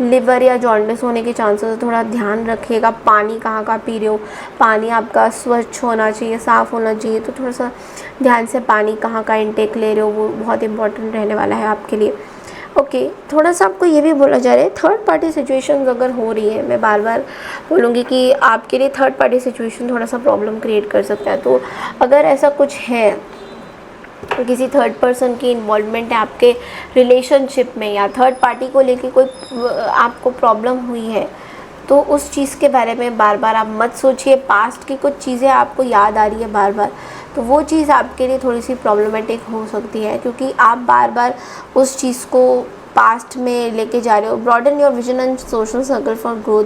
लिवर या जॉन्डिस होने के चांसेस, थोड़ा ध्यान रखिएगा। पानी कहाँ का पी रहे हो, पानी आपका स्वच्छ होना चाहिए, साफ़ होना चाहिए, तो थोड़ा सा ध्यान से पानी कहाँ का इनटेक ले रहे हो, वो बहुत इंपॉर्टेंट रहने वाला है आपके लिए। ओके, थोड़ा सा आपको ये भी बोला जा रहा है थर्ड पार्टी सिचुएशंस अगर हो रही है, मैं बार बार बोलूँगी कि आपके लिए थर्ड पार्टी सिचुएशन थोड़ा सा प्रॉब्लम क्रिएट कर सकता है। तो अगर ऐसा कुछ है, किसी थर्ड पर्सन की इन्वॉल्वमेंट है आपके रिलेशनशिप में, या थर्ड पार्टी को लेके कोई आपको प्रॉब्लम हुई है, तो उस चीज़ के बारे में बार बार आप मत सोचिए। पास्ट की कुछ चीज़ें आपको याद आ रही है बार बार, तो वो चीज़ आपके लिए थोड़ी सी प्रॉब्लमेटिक हो सकती है, क्योंकि आप बार बार उस चीज़ को पास्ट में लेके जा रहे हो। Broaden your vision and social circle for growth,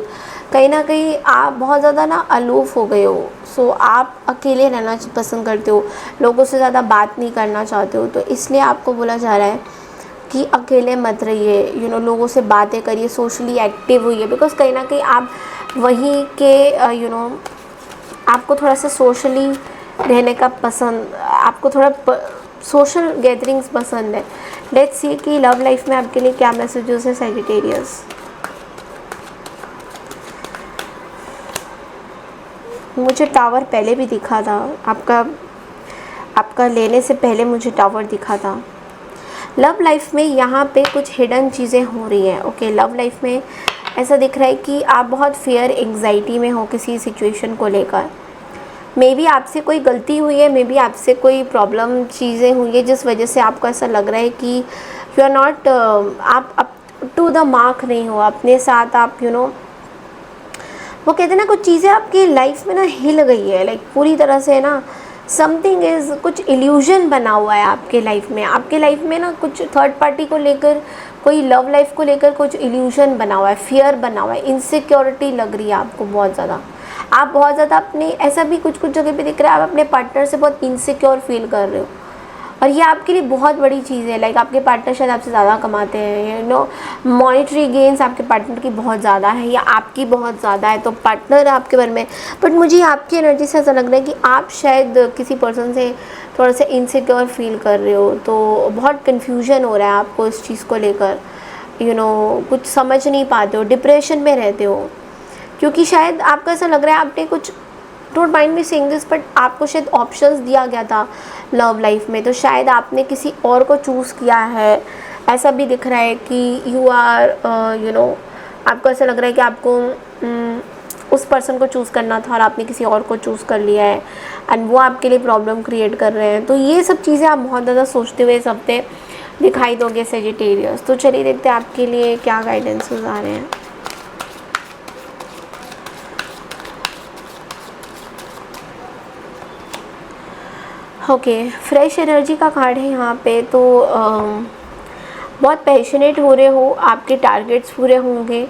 कहीं ना कहीं आप बहुत ज़्यादा ना अलूफ हो गए हो। सो आप अकेले रहना पसंद करते हो, लोगों से ज़्यादा बात नहीं करना चाहते हो, तो इसलिए आपको बोला जा रहा है कि अकेले मत रहिए, लोगों से बातें करिए, सोशली एक्टिव होइए, बिकॉज कहीं ना कहीं आप वहीं के आपको थोड़ा सा सोशली रहने का पसंद, आपको थोड़ा सोशल गैदरिंग्स पसंद है। लेट्स सी कि लव लाइफ में आपके लिए क्या मैसेजेस है सैजिटेरियस। मुझे टावर पहले भी दिखा था, आपका लेने से पहले मुझे टावर दिखा था। लव लाइफ में यहाँ पे कुछ हिडन चीज़ें हो रही हैं। ओके, लव लाइफ में ऐसा दिख रहा है कि आप बहुत फियर एंग्जाइटी में हो किसी सिचुएशन को लेकर। मे बी आपसे कोई गलती हुई है, मे बी आपसे कोई प्रॉब्लम चीज़ें हुई है जिस वजह से आपको ऐसा लग रहा है कि यू आर नॉट, आप अप टू द मार्क नहीं हो अपने साथ। आप वो कहते हैं ना, कुछ चीज़ें आपकी लाइफ में ना हिल गई है, लाइक पूरी तरह से ना समथिंग इज़, कुछ इल्यूजन बना हुआ है आपके लाइफ में। आपके लाइफ में ना कुछ थर्ड पार्टी को लेकर, कोई लव लाइफ को लेकर कुछ इल्यूजन बना हुआ है, फियर बना हुआ है, इनसिक्योरिटी लग रही है आपको बहुत ज़्यादा। आप बहुत ज़्यादा अपने, ऐसा भी कुछ कुछ जगह पे दिख रहा है, आप अपने पार्टनर से बहुत इनसिक्योर फील कर रहे हो और ये आपके लिए बहुत बड़ी चीज़ है। लाइक आपके पार्टनर शायद आपसे ज़्यादा कमाते हैं, मॉनेटरी गेन्स आपके पार्टनर की बहुत ज़्यादा है या आपकी बहुत ज़्यादा है, तो पार्टनर आपके बारे में। बट मुझे आपकी एनर्जी से ऐसा लग रहा है कि आप शायद किसी पर्सन से थोड़ा सा इनसिक्योर फील कर रहे हो, तो बहुत कन्फ्यूजन हो रहा है आपको इस चीज़ को लेकर। कुछ समझ नहीं पाते हो, डिप्रेशन में रहते हो, क्योंकि शायद आपको ऐसा लग रहा है आपने कुछ, don't mind me saying this, but आपको शायद ऑप्शंस दिया गया था लव लाइफ में, तो शायद आपने किसी और को चूज़ किया है। ऐसा भी दिख रहा है कि यू आर आपको ऐसा लग रहा है कि आपको उस पर्सन को चूज़ करना था और आपने किसी और को चूज़ कर लिया है एंड वो आपके लिए प्रॉब्लम क्रिएट कर रहे हैं। तो ये सब चीज़ें आप बहुत ज़्यादा सोचते हुए इस हफ्ते दिखाई दोगे सेजिटेरियस। तो चलिए देखते हैं आपके लिए क्या गाइडेंसेस आ रहे हैं। ओके, फ्रेश एनर्जी का कार्ड है यहाँ पे। तो बहुत पैशनेट हो रहे हो, आपके टारगेट्स पूरे होंगे,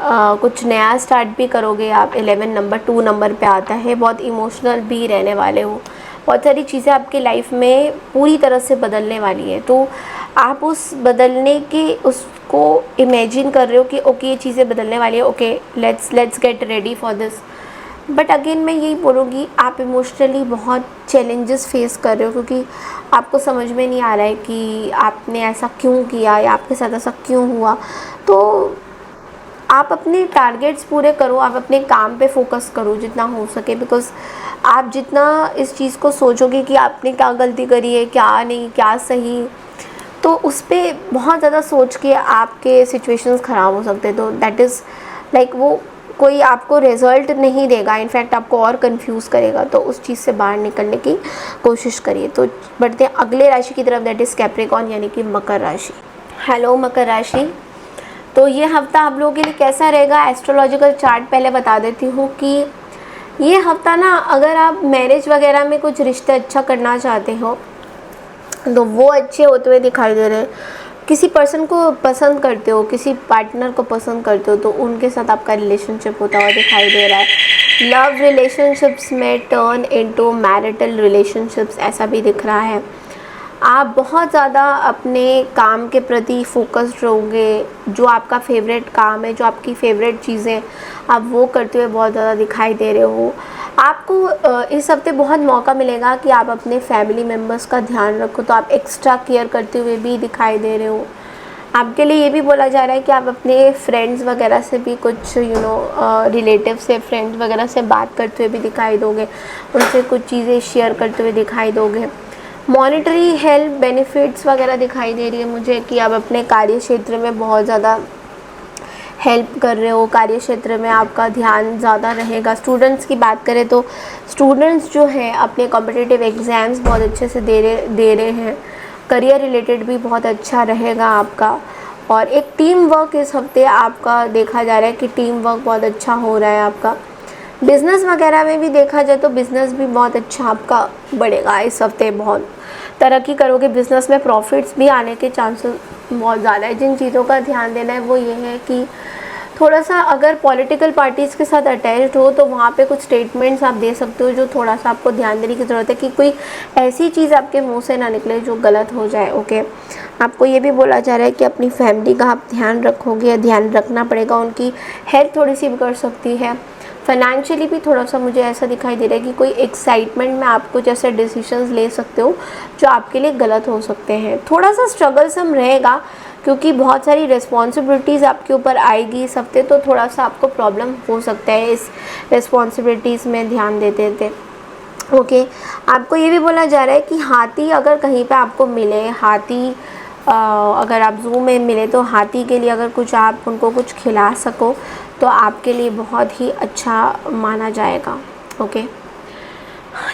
कुछ नया स्टार्ट भी करोगे आप। 11 नंबर 2 नंबर पे आता है। बहुत इमोशनल भी रहने वाले हो, बहुत सारी चीज़ें आपकी लाइफ में पूरी तरह से बदलने वाली है। तो आप उस बदलने के उसको इमेजिन कर रहे हो कि ओके ये चीज़ें बदलने वाली है, okay let's get ready for this. But again मैं यही बोलूँगी, आप इमोशनली बहुत चैलेंजेस फेस कर रहे हो, क्योंकि आपको समझ में नहीं आ रहा है कि आपने ऐसा क्यों किया या आपके साथ ऐसा क्यों हुआ। तो आप अपने टारगेट्स पूरे करो, आप अपने काम पे फोकस करो जितना हो सके, बिकॉज़ आप जितना इस चीज़ को सोचोगे कि आपने क्या गलती करी है, क्या नहीं, क्या सही, तो उस पर बहुत ज़्यादा सोच के आपके सिचुएशंस ख़राब हो सकते हैं। तो दैट इज़ लाइक वो कोई आपको रिज़ल्ट नहीं देगा, इनफैक्ट आपको और कंफ्यूज करेगा। तो उस चीज़ से बाहर निकलने की कोशिश करिए। तो बढ़ते हैं अगले राशि की तरफ, दैट इज़ कैप्रिकॉर्न यानी कि मकर राशि। हेलो मकर राशि, तो ये हफ्ता आप लोगों के लिए कैसा रहेगा? एस्ट्रोलॉजिकल चार्ट पहले बता देती हूँ कि ये हफ्ता ना, अगर आप मैरिज वगैरह में कुछ रिश्ते अच्छा करना चाहते हो तो वो अच्छे होते हुए दिखाई दे रहे हैं। किसी पर्सन को पसंद करते हो, किसी पार्टनर को पसंद करते हो, तो उनके साथ आपका रिलेशनशिप होता हुआ दिखाई दे रहा है। लव रिलेशनशिप्स में टर्न इनटू मैरिटल रिलेशनशिप्स ऐसा भी दिख रहा है। आप बहुत ज़्यादा अपने काम के प्रति फोकस्ड रहोगे, जो आपका फेवरेट काम है, जो आपकी फेवरेट चीज़ें आप वो करते हुए बहुत ज़्यादा दिखाई दे रहे हो। आपको इस हफ्ते बहुत मौका मिलेगा कि आप अपने फैमिली मेम्बर्स का ध्यान रखो, तो आप एक्स्ट्रा केयर करते हुए भी दिखाई दे रहे हो। आपके लिए ये भी बोला जा रहा है कि आप अपने फ्रेंड्स वगैरह से भी कुछ रिलेटिव से, फ्रेंड्स वगैरह से बात करते हुए भी दिखाई दोगे, उनसे कुछ चीज़ें शेयर करते हुए दिखाई दोगे। मॉनेटरी हेल्प बेनिफिट्स वगैरह दिखाई दे रही है मुझे कि आप अपने कार्य क्षेत्र में बहुत ज़्यादा हेल्प कर रहे हो, कार्य क्षेत्र में आपका ध्यान ज़्यादा रहेगा। स्टूडेंट्स की बात करें तो स्टूडेंट्स जो हैं अपने कॉम्पिटिटिव एग्ज़ाम्स बहुत अच्छे से दे रहे हैं। करियर रिलेटेड भी बहुत अच्छा रहेगा आपका। और एक टीम वर्क इस हफ्ते आपका देखा जा रहा है कि टीम वर्क बहुत अच्छा हो रहा है आपका। बिज़नेस वगैरह में भी देखा जाए तो बिज़नेस भी बहुत अच्छा आपका बढ़ेगा इस हफ्ते, बहुत तरक्की करोगे। बिज़नेस में प्रॉफिट्स भी आने के चांसेस बहुत ज़्यादा है। जिन चीज़ों का ध्यान देना है वो ये है कि थोड़ा सा अगर पॉलिटिकल पार्टीज़ के साथ अटैच्ड हो तो वहाँ पे कुछ स्टेटमेंट्स आप दे सकते हो जो थोड़ा सा आपको ध्यान देने की ज़रूरत है कि कोई ऐसी चीज़ आपके मुंह से ना निकले जो गलत हो जाए। ओके, आपको ये भी बोला जा रहा है कि अपनी फैमिली का आप ध्यान रखोगे या ध्यान रखना पड़ेगा, उनकी हेल्थ थोड़ी सी बिगड़ सकती है। फाइनेंशियली भी थोड़ा सा मुझे ऐसा दिखाई दे रहा है कि कोई एक्साइटमेंट में आप कुछ ऐसे डिसीजंस ले सकते हो जो आपके लिए गलत हो सकते हैं। थोड़ा सा स्ट्रगलसम रहेगा क्योंकि बहुत सारी रिस्पॉन्सिबिलिटीज़ आपके ऊपर आएगी इस हफ्ते, तो थोड़ा सा आपको प्रॉब्लम हो सकता है इस रिस्पॉन्सिबिलिटीज़ में ध्यान देते थे। ओके, आपको ये भी बोला जा रहा है कि हाथी अगर कहीं पे आपको मिले, हाथी अगर आप ज़ू में मिले तो हाथी के लिए अगर कुछ आप उनको कुछ खिला सको तो आपके लिए बहुत ही अच्छा माना जाएगा। ओके,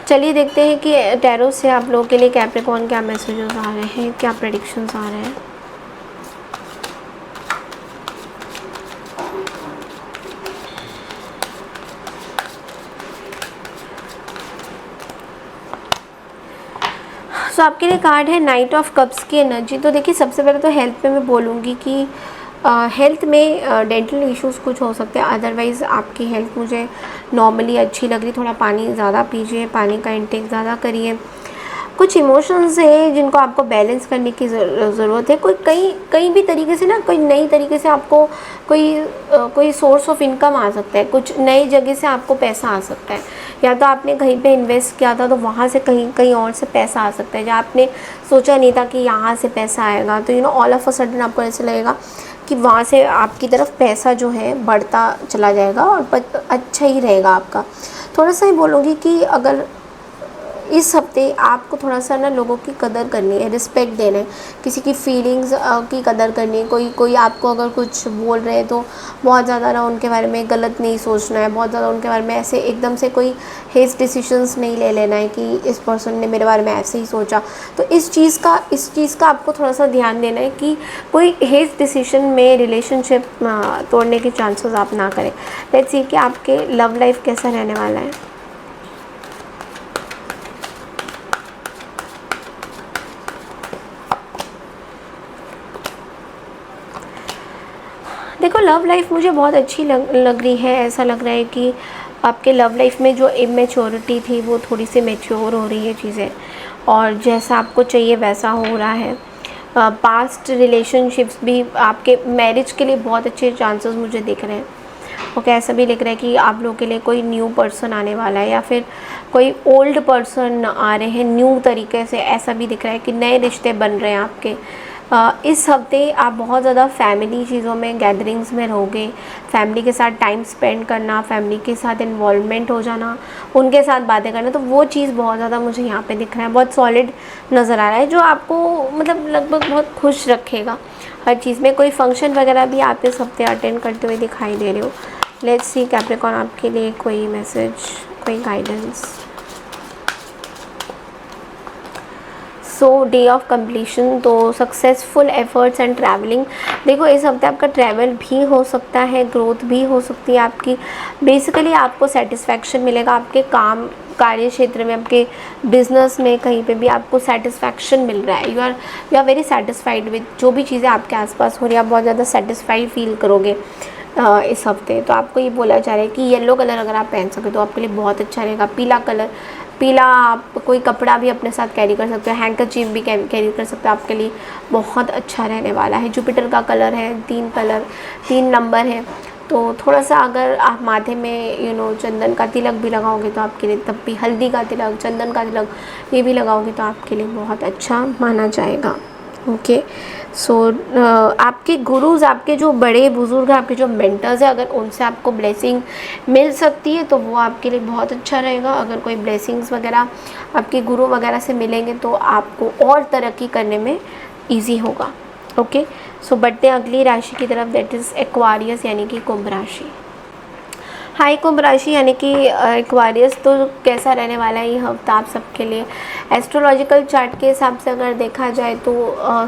चलिए देखते हैं कि टैरो से आप लोगों के लिए कैप्रिकॉर्न क्या मैसेजेस आ रहे हैं, क्या प्रेडिक्शंस आ रहे हैं। सो आपके लिए कार्ड है नाइट ऑफ कप्स की एनर्जी। तो देखिए, सबसे पहले तो हेल्थ पे मैं बोलूँगी कि हेल्थ में डेंटल इश्यूज़ कुछ हो सकते हैं, अदरवाइज़ आपकी हेल्थ मुझे नॉर्मली अच्छी लग रही। थोड़ा पानी ज़्यादा पीजिए, पानी का इंटेक ज़्यादा करिए। कुछ इमोशंस हैं जिनको आपको बैलेंस करने की ज़रूरत है। कोई कहीं भी तरीके से ना, कोई नई तरीके से आपको कोई सोर्स ऑफ इनकम आ सकता है, कुछ नई जगह से आपको पैसा आ सकता है। या तो आपने कहीं पे इन्वेस्ट किया था तो वहाँ से कहीं और से पैसा आ सकता है, जहाँ आपने सोचा नहीं था कि यहाँ से पैसा आएगा। तो ऑल ऑफ अ सडन आपको ऐसे लगेगा कि वहाँ से आपकी तरफ पैसा जो है बढ़ता चला जाएगा और अच्छा ही रहेगा आपका। थोड़ा सा ही बोलूँगी कि अगर इस हफ्ते आपको थोड़ा सा ना लोगों की कदर करनी है, रिस्पेक्ट देना है, किसी की फीलिंग्स की कदर करनी है। कोई आपको अगर कुछ बोल रहे हैं तो बहुत ज़्यादा ना उनके बारे में गलत नहीं सोचना है, बहुत ज़्यादा उनके बारे में ऐसे एकदम से कोई हेस्ट डिसीजंस नहीं ले लेना है कि इस पर्सन ने मेरे बारे में ऐसे ही सोचा। तो इस चीज़ का आपको थोड़ा सा ध्यान देना है कि कोई हेस्ट डिसीजन में रिलेशनशिप तोड़ने के चांसेस आप ना करें। लेट्स सी कि आपके लव लाइफ कैसा रहने वाला है। देखो, लव लाइफ मुझे बहुत अच्छी लग रही है। ऐसा लग रहा है कि आपके लव लाइफ में जो इमेच्योरिटी थी वो थोड़ी सी मैच्योर हो रही है चीज़ें, और जैसा आपको चाहिए वैसा हो रहा है। पास्ट रिलेशनशिप्स भी आपके मैरिज के लिए बहुत अच्छे चांसेस मुझे दिख रहे हैं। ओके, ऐसा भी दिख रहा है कि आप लोगों के लिए कोई न्यू पर्सन आने वाला है, या फिर कोई ओल्ड पर्सन आ रहे हैं न्यू तरीके से। ऐसा भी दिख रहा है कि नए रिश्ते बन रहे हैं आपके। इस हफ्ते आप बहुत ज़्यादा फैमिली चीज़ों में, गैदरिंग्स में रहोगे। फैमिली के साथ टाइम स्पेंड करना, फैमिली के साथ इन्वॉल्वमेंट हो जाना, उनके साथ बातें करना, तो वो चीज़ बहुत ज़्यादा मुझे यहाँ पे दिख रहा है। बहुत सॉलिड नज़र आ रहा है, जो आपको मतलब लगभग बहुत खुश रखेगा हर चीज़ में। कोई फंक्शन वगैरह भी आप इस हफ्ते अटेंड करते हुए दिखाई दे रहे हो। लेट्स सी कैप्रिकॉर्न आपके लिए कोई मैसेज, कोई guidance. So day of completion, तो सक्सेसफुल एफर्ट्स एंड ट्रैवलिंग। देखो, इस हफ्ते आपका ट्रैवल भी हो सकता है, ग्रोथ भी हो सकती है आपकी। बेसिकली आपको सेटिस्फैक्शन मिलेगा आपके कार्य क्षेत्र में, आपके बिजनेस में, कहीं पे भी आपको सेटिस्फैक्शन मिल रहा है। You are very satisfied with जो भी चीज़ें आपके आसपास हो रही है। आप बहुत ज़्यादा सेटिस्फाइड फील करोगे इस हफ्ते। तो आपको ये बोला जा रहा है कि येलो कलर अगर आप पहन सके तो आपके लिए बहुत अच्छा रहेगा। पीला आप कोई कपड़ा भी अपने साथ कैरी कर सकते हो, हैंकरचीफ भी कैरी कर सकते हो, आपके लिए बहुत अच्छा रहने वाला है। जुपिटर का कलर है 3 नंबर है। तो थोड़ा सा अगर आप माथे में चंदन का तिलक भी लगाओगे तो आपके लिए, तब भी हल्दी का तिलक, चंदन का तिलक ये भी लगाओगे तो आपके लिए बहुत अच्छा माना जाएगा। ओके, सो आपके गुरुज़, आपके जो बड़े बुज़ुर्ग हैं, आपके जो मेंटर्स हैं, अगर उनसे आपको ब्लेसिंग मिल सकती है तो वो आपके लिए बहुत अच्छा रहेगा। अगर कोई ब्लेसिंग्स वगैरह आपके गुरु वगैरह से मिलेंगे तो आपको और तरक्की करने में ईजी होगा। ओके, सो बढ़ते हैं अगली राशि की तरफ, दैट इज़ एक्वारियस यानी कि कुंभ राशि। हाई कुंभ राशि यानी कि एक्वारियस, तो कैसा रहने वाला है ये हफ्ता आप सबके लिए। एस्ट्रोलॉजिकल चार्ट के हिसाब से अगर देखा जाए तो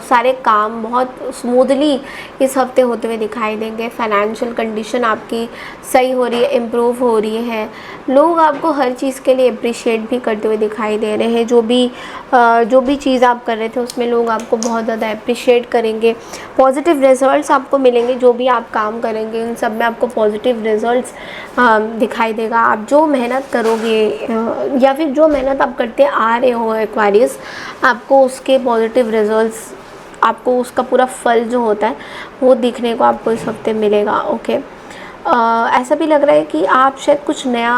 सारे काम बहुत स्मूथली इस हफ्ते होते हुए दिखाई देंगे। फाइनेंशियल कंडीशन आपकी सही हो रही है, इम्प्रूव हो रही है। लोग आपको हर चीज़ के लिए अप्रिशिएट भी करते हुए दिखाई दे रहे हैं। जो भी चीज़ आप कर रहे थे उसमें लोग आपको बहुत ज़्यादा अप्रिशिएट करेंगे। पॉजिटिव रिजल्ट्स आपको मिलेंगे, जो भी आप काम करेंगे उन सब में आपको पॉजिटिव रिजल्ट्स दिखाई देगा। आप जो मेहनत करोगे या फिर जो मेहनत आप करते आ रहे हो एक्वारियस, आपको उसके पॉजिटिव रिजल्ट्स, आपको उसका पूरा फल जो होता है वो दिखने को आपको इस हफ्ते मिलेगा। ओके, ऐसा भी लग रहा है कि आप शायद कुछ नया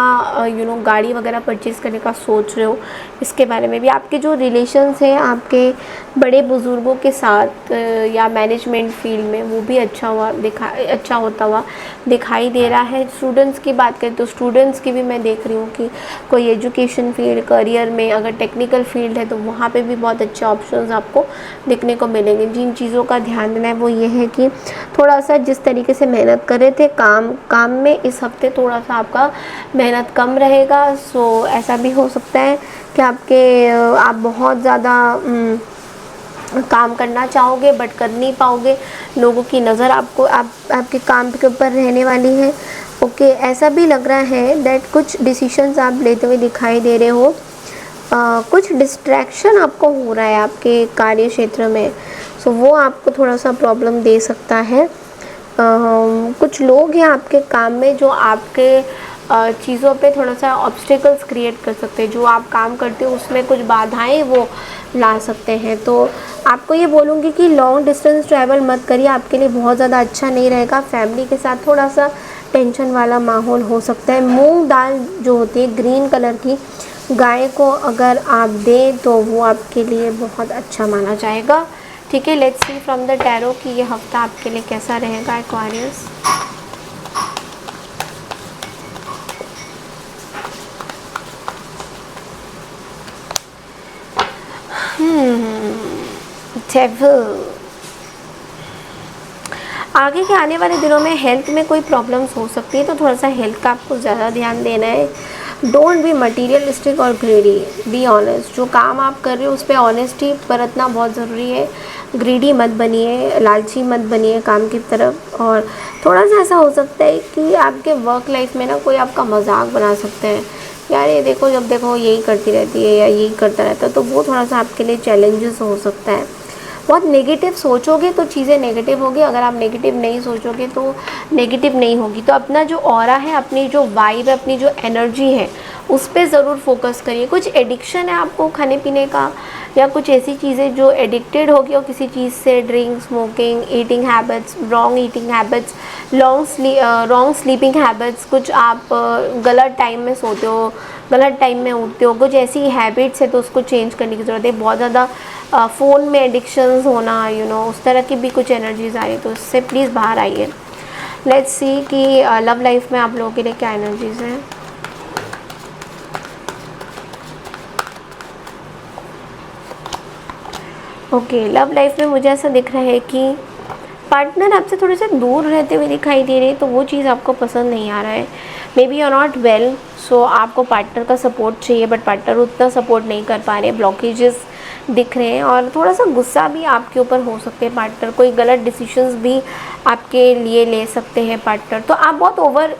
गाड़ी वगैरह परचेज़ करने का सोच रहे हो। इसके बारे में भी आपके जो रिलेशंस हैं आपके बड़े बुज़ुर्गों के साथ या मैनेजमेंट फील्ड में, वो भी अच्छा होता हुआ दिखाई दे रहा है। स्टूडेंट्स की बात करें तो स्टूडेंट्स की भी मैं देख रही हूँ कि कोई एजुकेशन फील्ड, करियर में अगर टेक्निकल फील्ड है तो वहाँ पे भी बहुत अच्छे ऑप्शंस आपको दिखने को मिलेंगे। जिन चीज़ों का ध्यान देना है वो ये है कि थोड़ा सा जिस तरीके से मेहनत कर रहे थे काम में, इस हफ्ते थोड़ा सा आपका मेहनत कम रहेगा। सो ऐसा भी हो सकता है कि आप बहुत ज़्यादा काम करना चाहोगे बट कर नहीं पाओगे, लोगों की नज़र आपके काम के ऊपर रहने वाली है। ओके, ऐसा भी लग रहा है दैट कुछ डिसीशंस आप लेते हुए दिखाई दे रहे हो। कुछ डिस्ट्रैक्शन आपको हो रहा है आपके कार्य क्षेत्र में, सो वो आपको थोड़ा सा प्रॉब्लम दे सकता है। कुछ लोग हैं आपके काम में जो आपके चीज़ों पे थोड़ा सा ऑब्स्टिकल्स क्रिएट कर सकते हैं। जो आप काम करते हो उसमें कुछ बाधाएं वो ला सकते हैं। तो आपको ये बोलूँगी कि लॉन्ग डिस्टेंस ट्रैवल मत करिए, आपके लिए बहुत ज़्यादा अच्छा नहीं रहेगा। फैमिली के साथ थोड़ा सा टेंशन वाला माहौल हो सकता है। मूंग दाल जो होती है ग्रीन कलर की, गाय को अगर आप दें तो वो आपके लिए बहुत अच्छा माना जाएगा। ठीक है, let's see from the tarot कि ये हफ्ता आपके लिए कैसा रहेगा एक्वारियस। डेविल, आगे के आने वाले दिनों में हेल्थ में कोई प्रॉब्लम्स हो सकती है, तो थोड़ा सा हेल्थ का आपको ज़्यादा ध्यान देना है। डोंट बी मटीरियलिस्टिक और ग्रीडी, बी ऑनेस्ट। जो काम आप कर रहे हो उस पर ऑनेस्टी बरतना बहुत ज़रूरी है। ग्रीडी मत बनिए, लालची मत बनिए काम की तरफ। और थोड़ा सा ऐसा हो सकता है कि आपके वर्क लाइफ में ना कोई आपका मजाक बना सकते हैं, यार ये देखो जब देखो यही करती रहती है या यही करता रहता है, तो वो थोड़ा सा आपके लिए चैलेंजेस हो सकता है। बहुत नेगेटिव सोचोगे तो चीज़ें नेगेटिव होगी, अगर आप नेगेटिव नहीं सोचोगे तो नेगेटिव नहीं होगी। तो अपना जो ऑरा है, अपनी जो वाइब है, अपनी जो एनर्जी है, उस पर ज़रूर फोकस करिए। कुछ एडिक्शन है आपको खाने पीने का, या कुछ ऐसी चीज़ें जो एडिक्टेड हो गई हो किसी चीज़ से, drink, smoking, eating habits, wrong eating habits, wrong sleeping habits, कुछ आप गलत टाइम में सोते हो, गलत टाइम में उठते हो, कुछ ऐसी हैबिट्स है तो उसको चेंज करने की ज़रूरत है। बहुत ज़्यादा फ़ोन में एडिक्शंस होना, उस तरह की भी कुछ एनर्जीज आ रही है, तो उससे प्लीज़ बाहर आइए। लेट्स सी कि लव लाइफ में आप लोगों के लिए क्या एनर्जीज़ हैं। ओके, लव लाइफ में मुझे ऐसा दिख रहा है कि पार्टनर आपसे थोड़े से दूर रहते हुए दिखाई दे रहे हैं, तो वो चीज़ आपको पसंद नहीं आ रहा है। Maybe you are not well, so आपको पार्टनर का सपोर्ट चाहिए बट पार्टनर उतना सपोर्ट नहीं कर पा रहे, ब्लॉकेजेस दिख रहे हैं। और थोड़ा सा गुस्सा भी आपके ऊपर हो सकते हैं पार्टनर, कोई गलत डिसीजंस भी आपके लिए ले सकते हैं पार्टनर। तो आप बहुत ओवर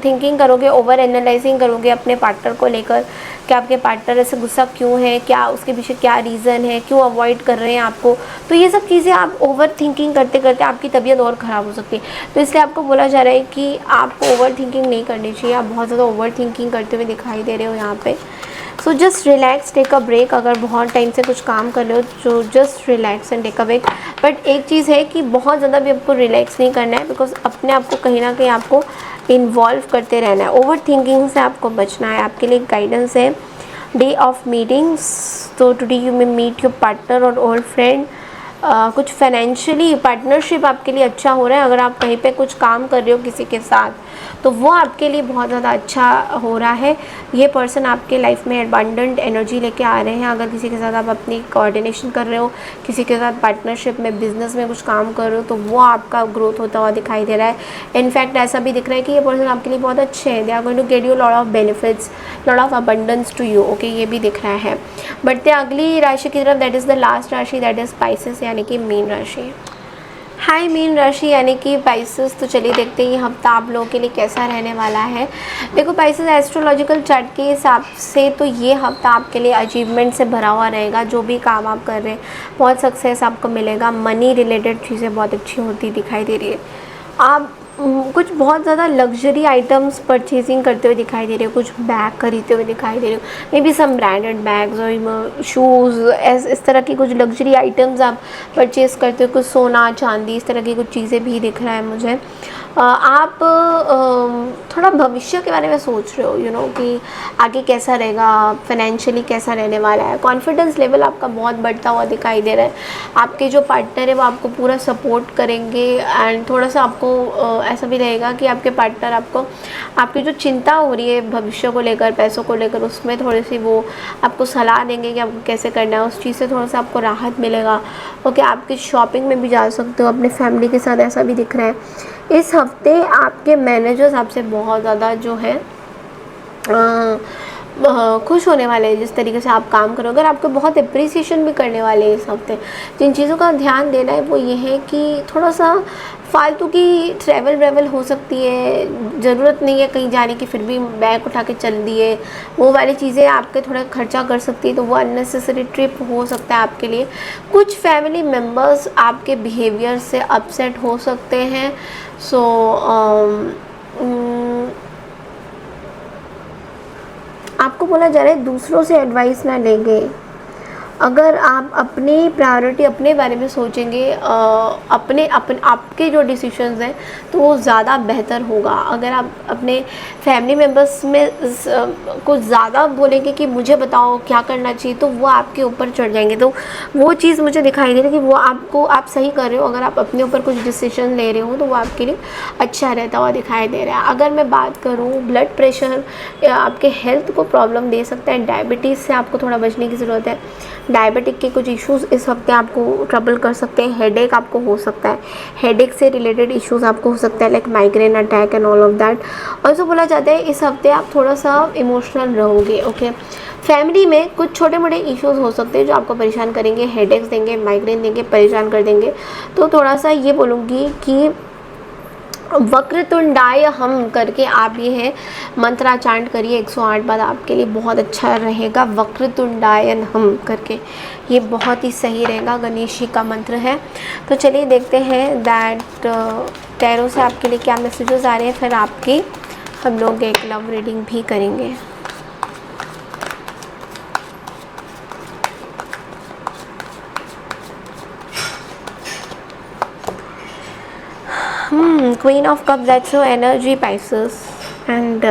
थिंकिंग करोगे, ओवर एनालाइजिंग करोगे अपने पार्टनर को लेकर कि आपके पार्टनर ऐसे गुस्सा क्यों है, क्या उसके पीछे क्या रीज़न है, क्यों अवॉइड कर रहे हैं आपको। तो ये सब चीज़ें आप ओवर थिंकिंग करते करते आपकी तबीयत और ख़राब हो सकती है। तो इसलिए आपको बोला जा रहा है कि आपको ओवर थिंकिंग नहीं करनी चाहिए। आप बहुत ज़्यादा ओवर थिंकिंग करते हुए दिखाई दे रहे हो यहाँ पे। So just relax, take a break. अगर बहुत टाइम से कुछ काम कर रहे हो तो just relax and take a break. But एक चीज़ है कि बहुत ज़्यादा भी आपको रिलैक्स नहीं करना है, बिकॉज अपने आप को कहीं ना कहीं आपको इन्वॉल्व करते रहना है। ओवर थिंकिंग से आपको बचना है। आपके लिए गाइडेंस है डे ऑफ मीटिंग्स। तो today you may meet your partner और ओल्ड फ्रेंड। कुछ फाइनेंशियली पार्टनरशिप आपके लिए अच्छा हो रहा है। अगर आप कहीं पे कुछ काम कर रहे हो किसी के साथ, तो वो आपके लिए बहुत ज़्यादा अच्छा हो रहा है। ये पर्सन आपके लाइफ में एबंडेंट एनर्जी लेके आ रहे हैं। अगर किसी के साथ आप अपनी कोऑर्डिनेशन कर रहे हो, किसी के साथ पार्टनरशिप में, बिजनेस में कुछ काम कर रहे हो, तो वो आपका ग्रोथ होता हुआ दिखाई दे रहा है। इनफैक्ट ऐसा भी दिख रहा है कि ये पर्सन आपके लिए बहुत अच्छे हैं। They are going to get you lot of benefits, lot of abundance to you. Okay, ये भी दिख रहा है। बढ़ते अगली राशि की तरफ, दैट इज़ द लास्ट राशि, दैट इज़ स्पाइसेस यानी कि मीन राशि। हाय मीन राशि यानी कि पाइसेस। तो चलिए देखते हैं ये हफ्ता आप लोगों के लिए कैसा रहने वाला है। देखो पाइसेस, एस्ट्रोलॉजिकल चार्ट के हिसाब से तो ये हफ्ता आपके लिए अचीवमेंट से भरा हुआ रहेगा। जो भी काम आप कर रहे हैं बहुत सक्सेस आपको मिलेगा। मनी रिलेटेड चीज़ें बहुत अच्छी होती दिखाई दे रही है। आप कुछ बहुत ज़्यादा लग्जरी आइटम्स परचेजिंग करते हुए दिखाई दे रहे हो, कुछ बैग खरीदते हुए दिखाई दे रहे हो, maybe some branded bags और शूज़, इस तरह की कुछ लग्जरी आइटम्स आप परचेज़ करते हो। कुछ सोना चांदी इस तरह की कुछ चीज़ें भी दिख रहा है मुझे। आप थोड़ा भविष्य के बारे में सोच रहे हो, कि आगे कैसा रहेगा, फाइनेंशियली कैसा रहने वाला है। कॉन्फिडेंस लेवल आपका बहुत बढ़ता हुआ दिखाई दे रहा है। आपके जो पार्टनर है वो आपको पूरा सपोर्ट करेंगे। एंड थोड़ा सा आपको ऐसा भी रहेगा कि आपके पार्टनर आपको, आपकी जो चिंता हो रही है भविष्य को लेकर, पैसों को लेकर, उसमें थोड़ी सी वो आपको सलाह देंगे कि आपको कैसे करना है। उस चीज़ से थोड़ा सा आपको राहत मिलेगा। ओके, आपकी शॉपिंग में भी जा सकते हो अपने फैमिली के साथ, ऐसा भी दिख रहा है। इस हफ्ते आपके मैनेजर्स आपसे बहुत ज़्यादा जो है खुश होने वाले हैं जिस तरीके से आप काम करोगे। और आपको बहुत अप्रिसिएशन भी करने वाले हैं इस हफ्ते। जिन चीज़ों का ध्यान देना है वो ये है कि थोड़ा सा फालतू की ट्रैवल हो सकती है, ज़रूरत नहीं है कहीं जाने की, फिर भी बैग उठा के चल दिए, वो वाली चीज़ें आपके थोड़ा खर्चा कर सकती है। तो वो अननेसेसरी ट्रिप हो सकता है आपके लिए। कुछ फैमिली मेम्बर्स आपके बिहेवियर से अपसेट हो सकते हैं। सो आपको बोला जा रहा है दूसरों से एडवाइस ना लेंगे। अगर आप अपनी प्रायोरिटी अपने बारे में सोचेंगे, आपके जो डिसीजंस हैं, तो वो ज़्यादा बेहतर होगा। अगर आप अपने फैमिली मेम्बर्स में कुछ ज़्यादा बोलेंगे कि मुझे बताओ क्या करना चाहिए, तो वो आपके ऊपर चढ़ जाएंगे। तो वो चीज़ मुझे दिखाई दे रही है कि वो आप सही कर रहे हो। अगर आप अपने ऊपर कुछ डिसीजन ले रहे हो तो वो आपके लिए अच्छा रहता हुआ दिखाई दे रहा है। अगर मैं बात करूँ ब्लड प्रेशर आपके हेल्थ को प्रॉब्लम दे सकता है। डायबिटीज़ से आपको थोड़ा बचने की ज़रूरत है। डायबिटिक के कुछ इश्यूज़ इस हफ्ते आपको ट्रबल कर सकते हैं। हेडेक आपको हो सकता है, हेडेक से रिलेटेड इश्यूज़ आपको हो सकता है, like migraine attack and all of that. और जो बोला जाता है इस हफ्ते आप थोड़ा सा इमोशनल रहोगे। ओके, फैमिली में कुछ छोटे मोटे इश्यूज़ हो सकते हैं जो आपको परेशान करेंगे, हेडेक्स देंगे, माइग्रेन देंगे, परेशान कर देंगे। तो थोड़ा सा ये बोलूँगी कि वक्रतुंडाय हम करके आप ये है मंत्राचारण करिए 108 बार, आपके लिए बहुत अच्छा रहेगा। वक्रतुंडाय हम करके ये बहुत ही सही रहेगा। गणेश जी का मंत्र है। तो चलिए देखते हैं दैट टैरो से आपके लिए क्या मैसेजेस आ रहे हैं। फिर आपकी हम लोग एक लव रीडिंग भी करेंगे। Queen of cup, that's your energy Pisces. And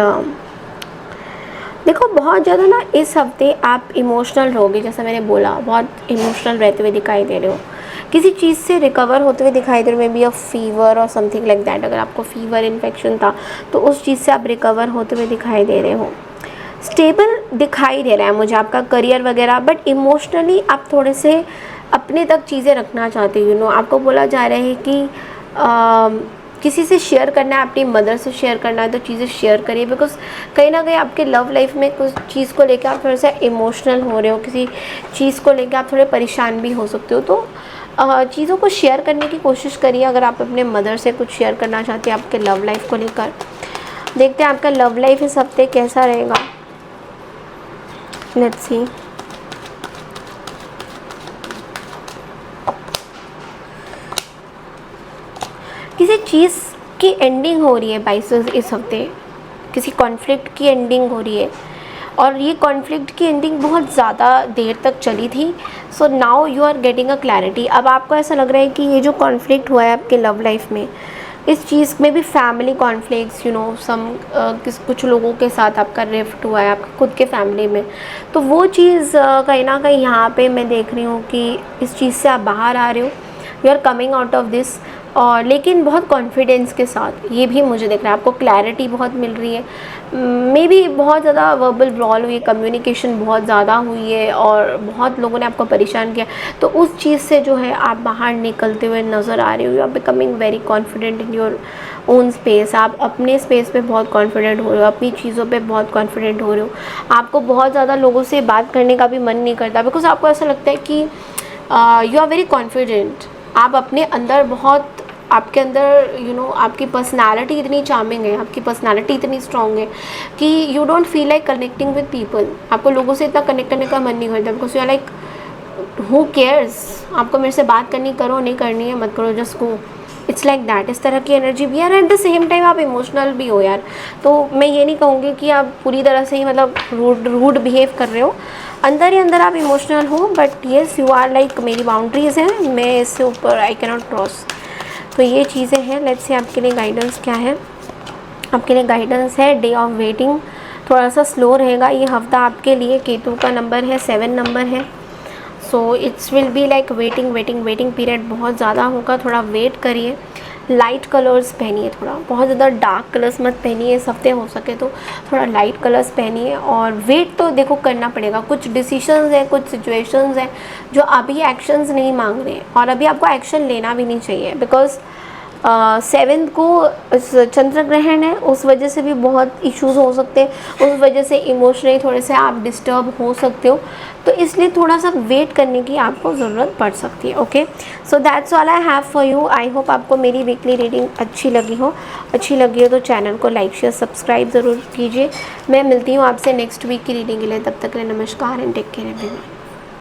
देखो बहुत ज़्यादा ना इस हफ्ते आप इमोशनल रहोगे। जैसा मैंने बोला, बहुत इमोशनल रहते हुए दिखाई दे रहे हो। किसी चीज़ से रिकवर होते हुए दिखाई दे रहे हो, मे बी अ फीवर और समथिंग लाइक दैट। अगर आपको फीवर इन्फेक्शन था तो उस चीज़ से आप रिकवर होते हुए दिखाई दे रहे हो। स्टेबल दिखाई दे रहा है मुझे आपका करियर वगैरह, बट इमोशनली आप थोड़े से अपने तक चीज़ें रखना चाहते हो। आपको बोला जा रहा है कि किसी से शेयर करना है, अपनी मदर से शेयर करना है तो चीज़ें शेयर करिए। बिकॉज कहीं ना कहीं आपके लव लाइफ में कुछ चीज़ को लेकर आप थोड़ा सा इमोशनल हो रहे हो, किसी चीज़ को लेकर आप थोड़े परेशान भी हो सकते हो। तो चीज़ों को शेयर करने की कोशिश करिए। अगर आप अपने मदर से कुछ शेयर करना चाहते हैं आपके लव लाइफ को लेकर। देखते हैं आपका लव लाइफ इस हफ्ते कैसा रहेगा। Let's see. किसी चीज़ की एंडिंग हो रही है पाइसेस इस हफ्ते, किसी कॉन्फ्लिक्ट की एंडिंग हो रही है। और ये कॉन्फ्लिक्ट की एंडिंग बहुत ज़्यादा देर तक चली थी। So now you are getting a clarity. अब आपको ऐसा लग रहा है कि ये जो कॉन्फ्लिक्ट हुआ है आपके लव लाइफ में, इस चीज़ में भी फैमिली कॉन्फ्लिक्ट्स, कुछ लोगों के साथ आपका रिफ्ट हुआ है आपके खुद के फैमिली में। तो वो चीज़ कहीं ना कहीं यहाँ पे मैं देख रही हूँ कि इस चीज़ से आप बाहर आ रहे हो, you are coming out of this. और लेकिन बहुत कॉन्फिडेंस के साथ, ये भी मुझे दिख रहा है। आपको क्लैरिटी बहुत मिल रही है। मे बी बहुत ज़्यादा वर्बल ब्रॉल हुई, कम्युनिकेशन बहुत ज़्यादा हुई है और बहुत लोगों ने आपको परेशान किया। तो उस चीज़ से जो है आप बाहर निकलते हुए नज़र आ रहे हो। You are becoming very confident in your own space. आप अपने स्पेस पे बहुत कॉन्फिडेंट हो रहे हो, अपनी चीज़ों पे बहुत कॉन्फिडेंट हो रहे हो। आपको बहुत ज़्यादा लोगों से बात करने का भी मन नहीं करता, बिकॉज आपको ऐसा लगता है कि यू आर वेरी कॉन्फिडेंट। आप अपने अंदर बहुत, आपके अंदर आपकी पर्सनालिटी इतनी चार्मिंग है, आपकी पर्सनालिटी इतनी स्ट्रॉन्ग है कि you don't feel like connecting with people. आपको लोगों से इतना कनेक्ट करने का मन नहीं करता, because you are like who cares, आपको मेरे से बात करनी करो, नहीं करनी है मत करो, just go. It's like that. इस तरह की एनर्जी भी है। एट द सेम टाइम आप इमोशनल भी हो यार। तो मैं ये नहीं कहूँगी कि आप पूरी तरह से ही मतलब रूड बिहेव कर रहे हो। अंदर ही अंदर आप इमोशनल हो, but yes you are like मेरी बाउंड्रीज़ हैं, मैं इससे ऊपर आई कैनॉट क्रॉस। तो ये चीज़ें हैं। लेट्स से आपके लिए गाइडेंस क्या है। आपके लिए गाइडेंस है डे ऑफ वेटिंग, थोड़ा सा स्लो रहेगा ये हफ्ता आपके लिए। केतु का नंबर है 7 नंबर है। So it's will be like waiting period बहुत ज़्यादा होगा, थोड़ा वेट करिए। लाइट कलर्स पहनिए, थोड़ा बहुत ज़्यादा डार्क कलर्स मत पहनिए इस हफ्ते, हो सके तो थोड़ा लाइट कलर्स पहनिए। और वेट तो देखो करना पड़ेगा, कुछ डिसीशंस हैं, कुछ सिचुएशंस हैं जो अभी एक्शंस नहीं मांग रहे हैं और अभी आपको एक्शन लेना भी नहीं चाहिए। बिकॉज 7 को चंद्र ग्रहण है, उस वजह से भी बहुत इश्यूज हो सकते हैं, उस वजह से इमोशनली थोड़े से आप डिस्टर्ब हो सकते हो। तो इसलिए थोड़ा सा वेट करने की आपको ज़रूरत पड़ सकती है। Okay, so that's all I have for you. I hope आपको मेरी वीकली रीडिंग अच्छी लगी हो तो चैनल को लाइक शेयर सब्सक्राइब ज़रूर कीजिए। मैं मिलती हूँ आपसे नेक्स्ट वीक की रीडिंग के लिए। तब तक के लिए नमस्कार एंड टेक केयर एवरीवन।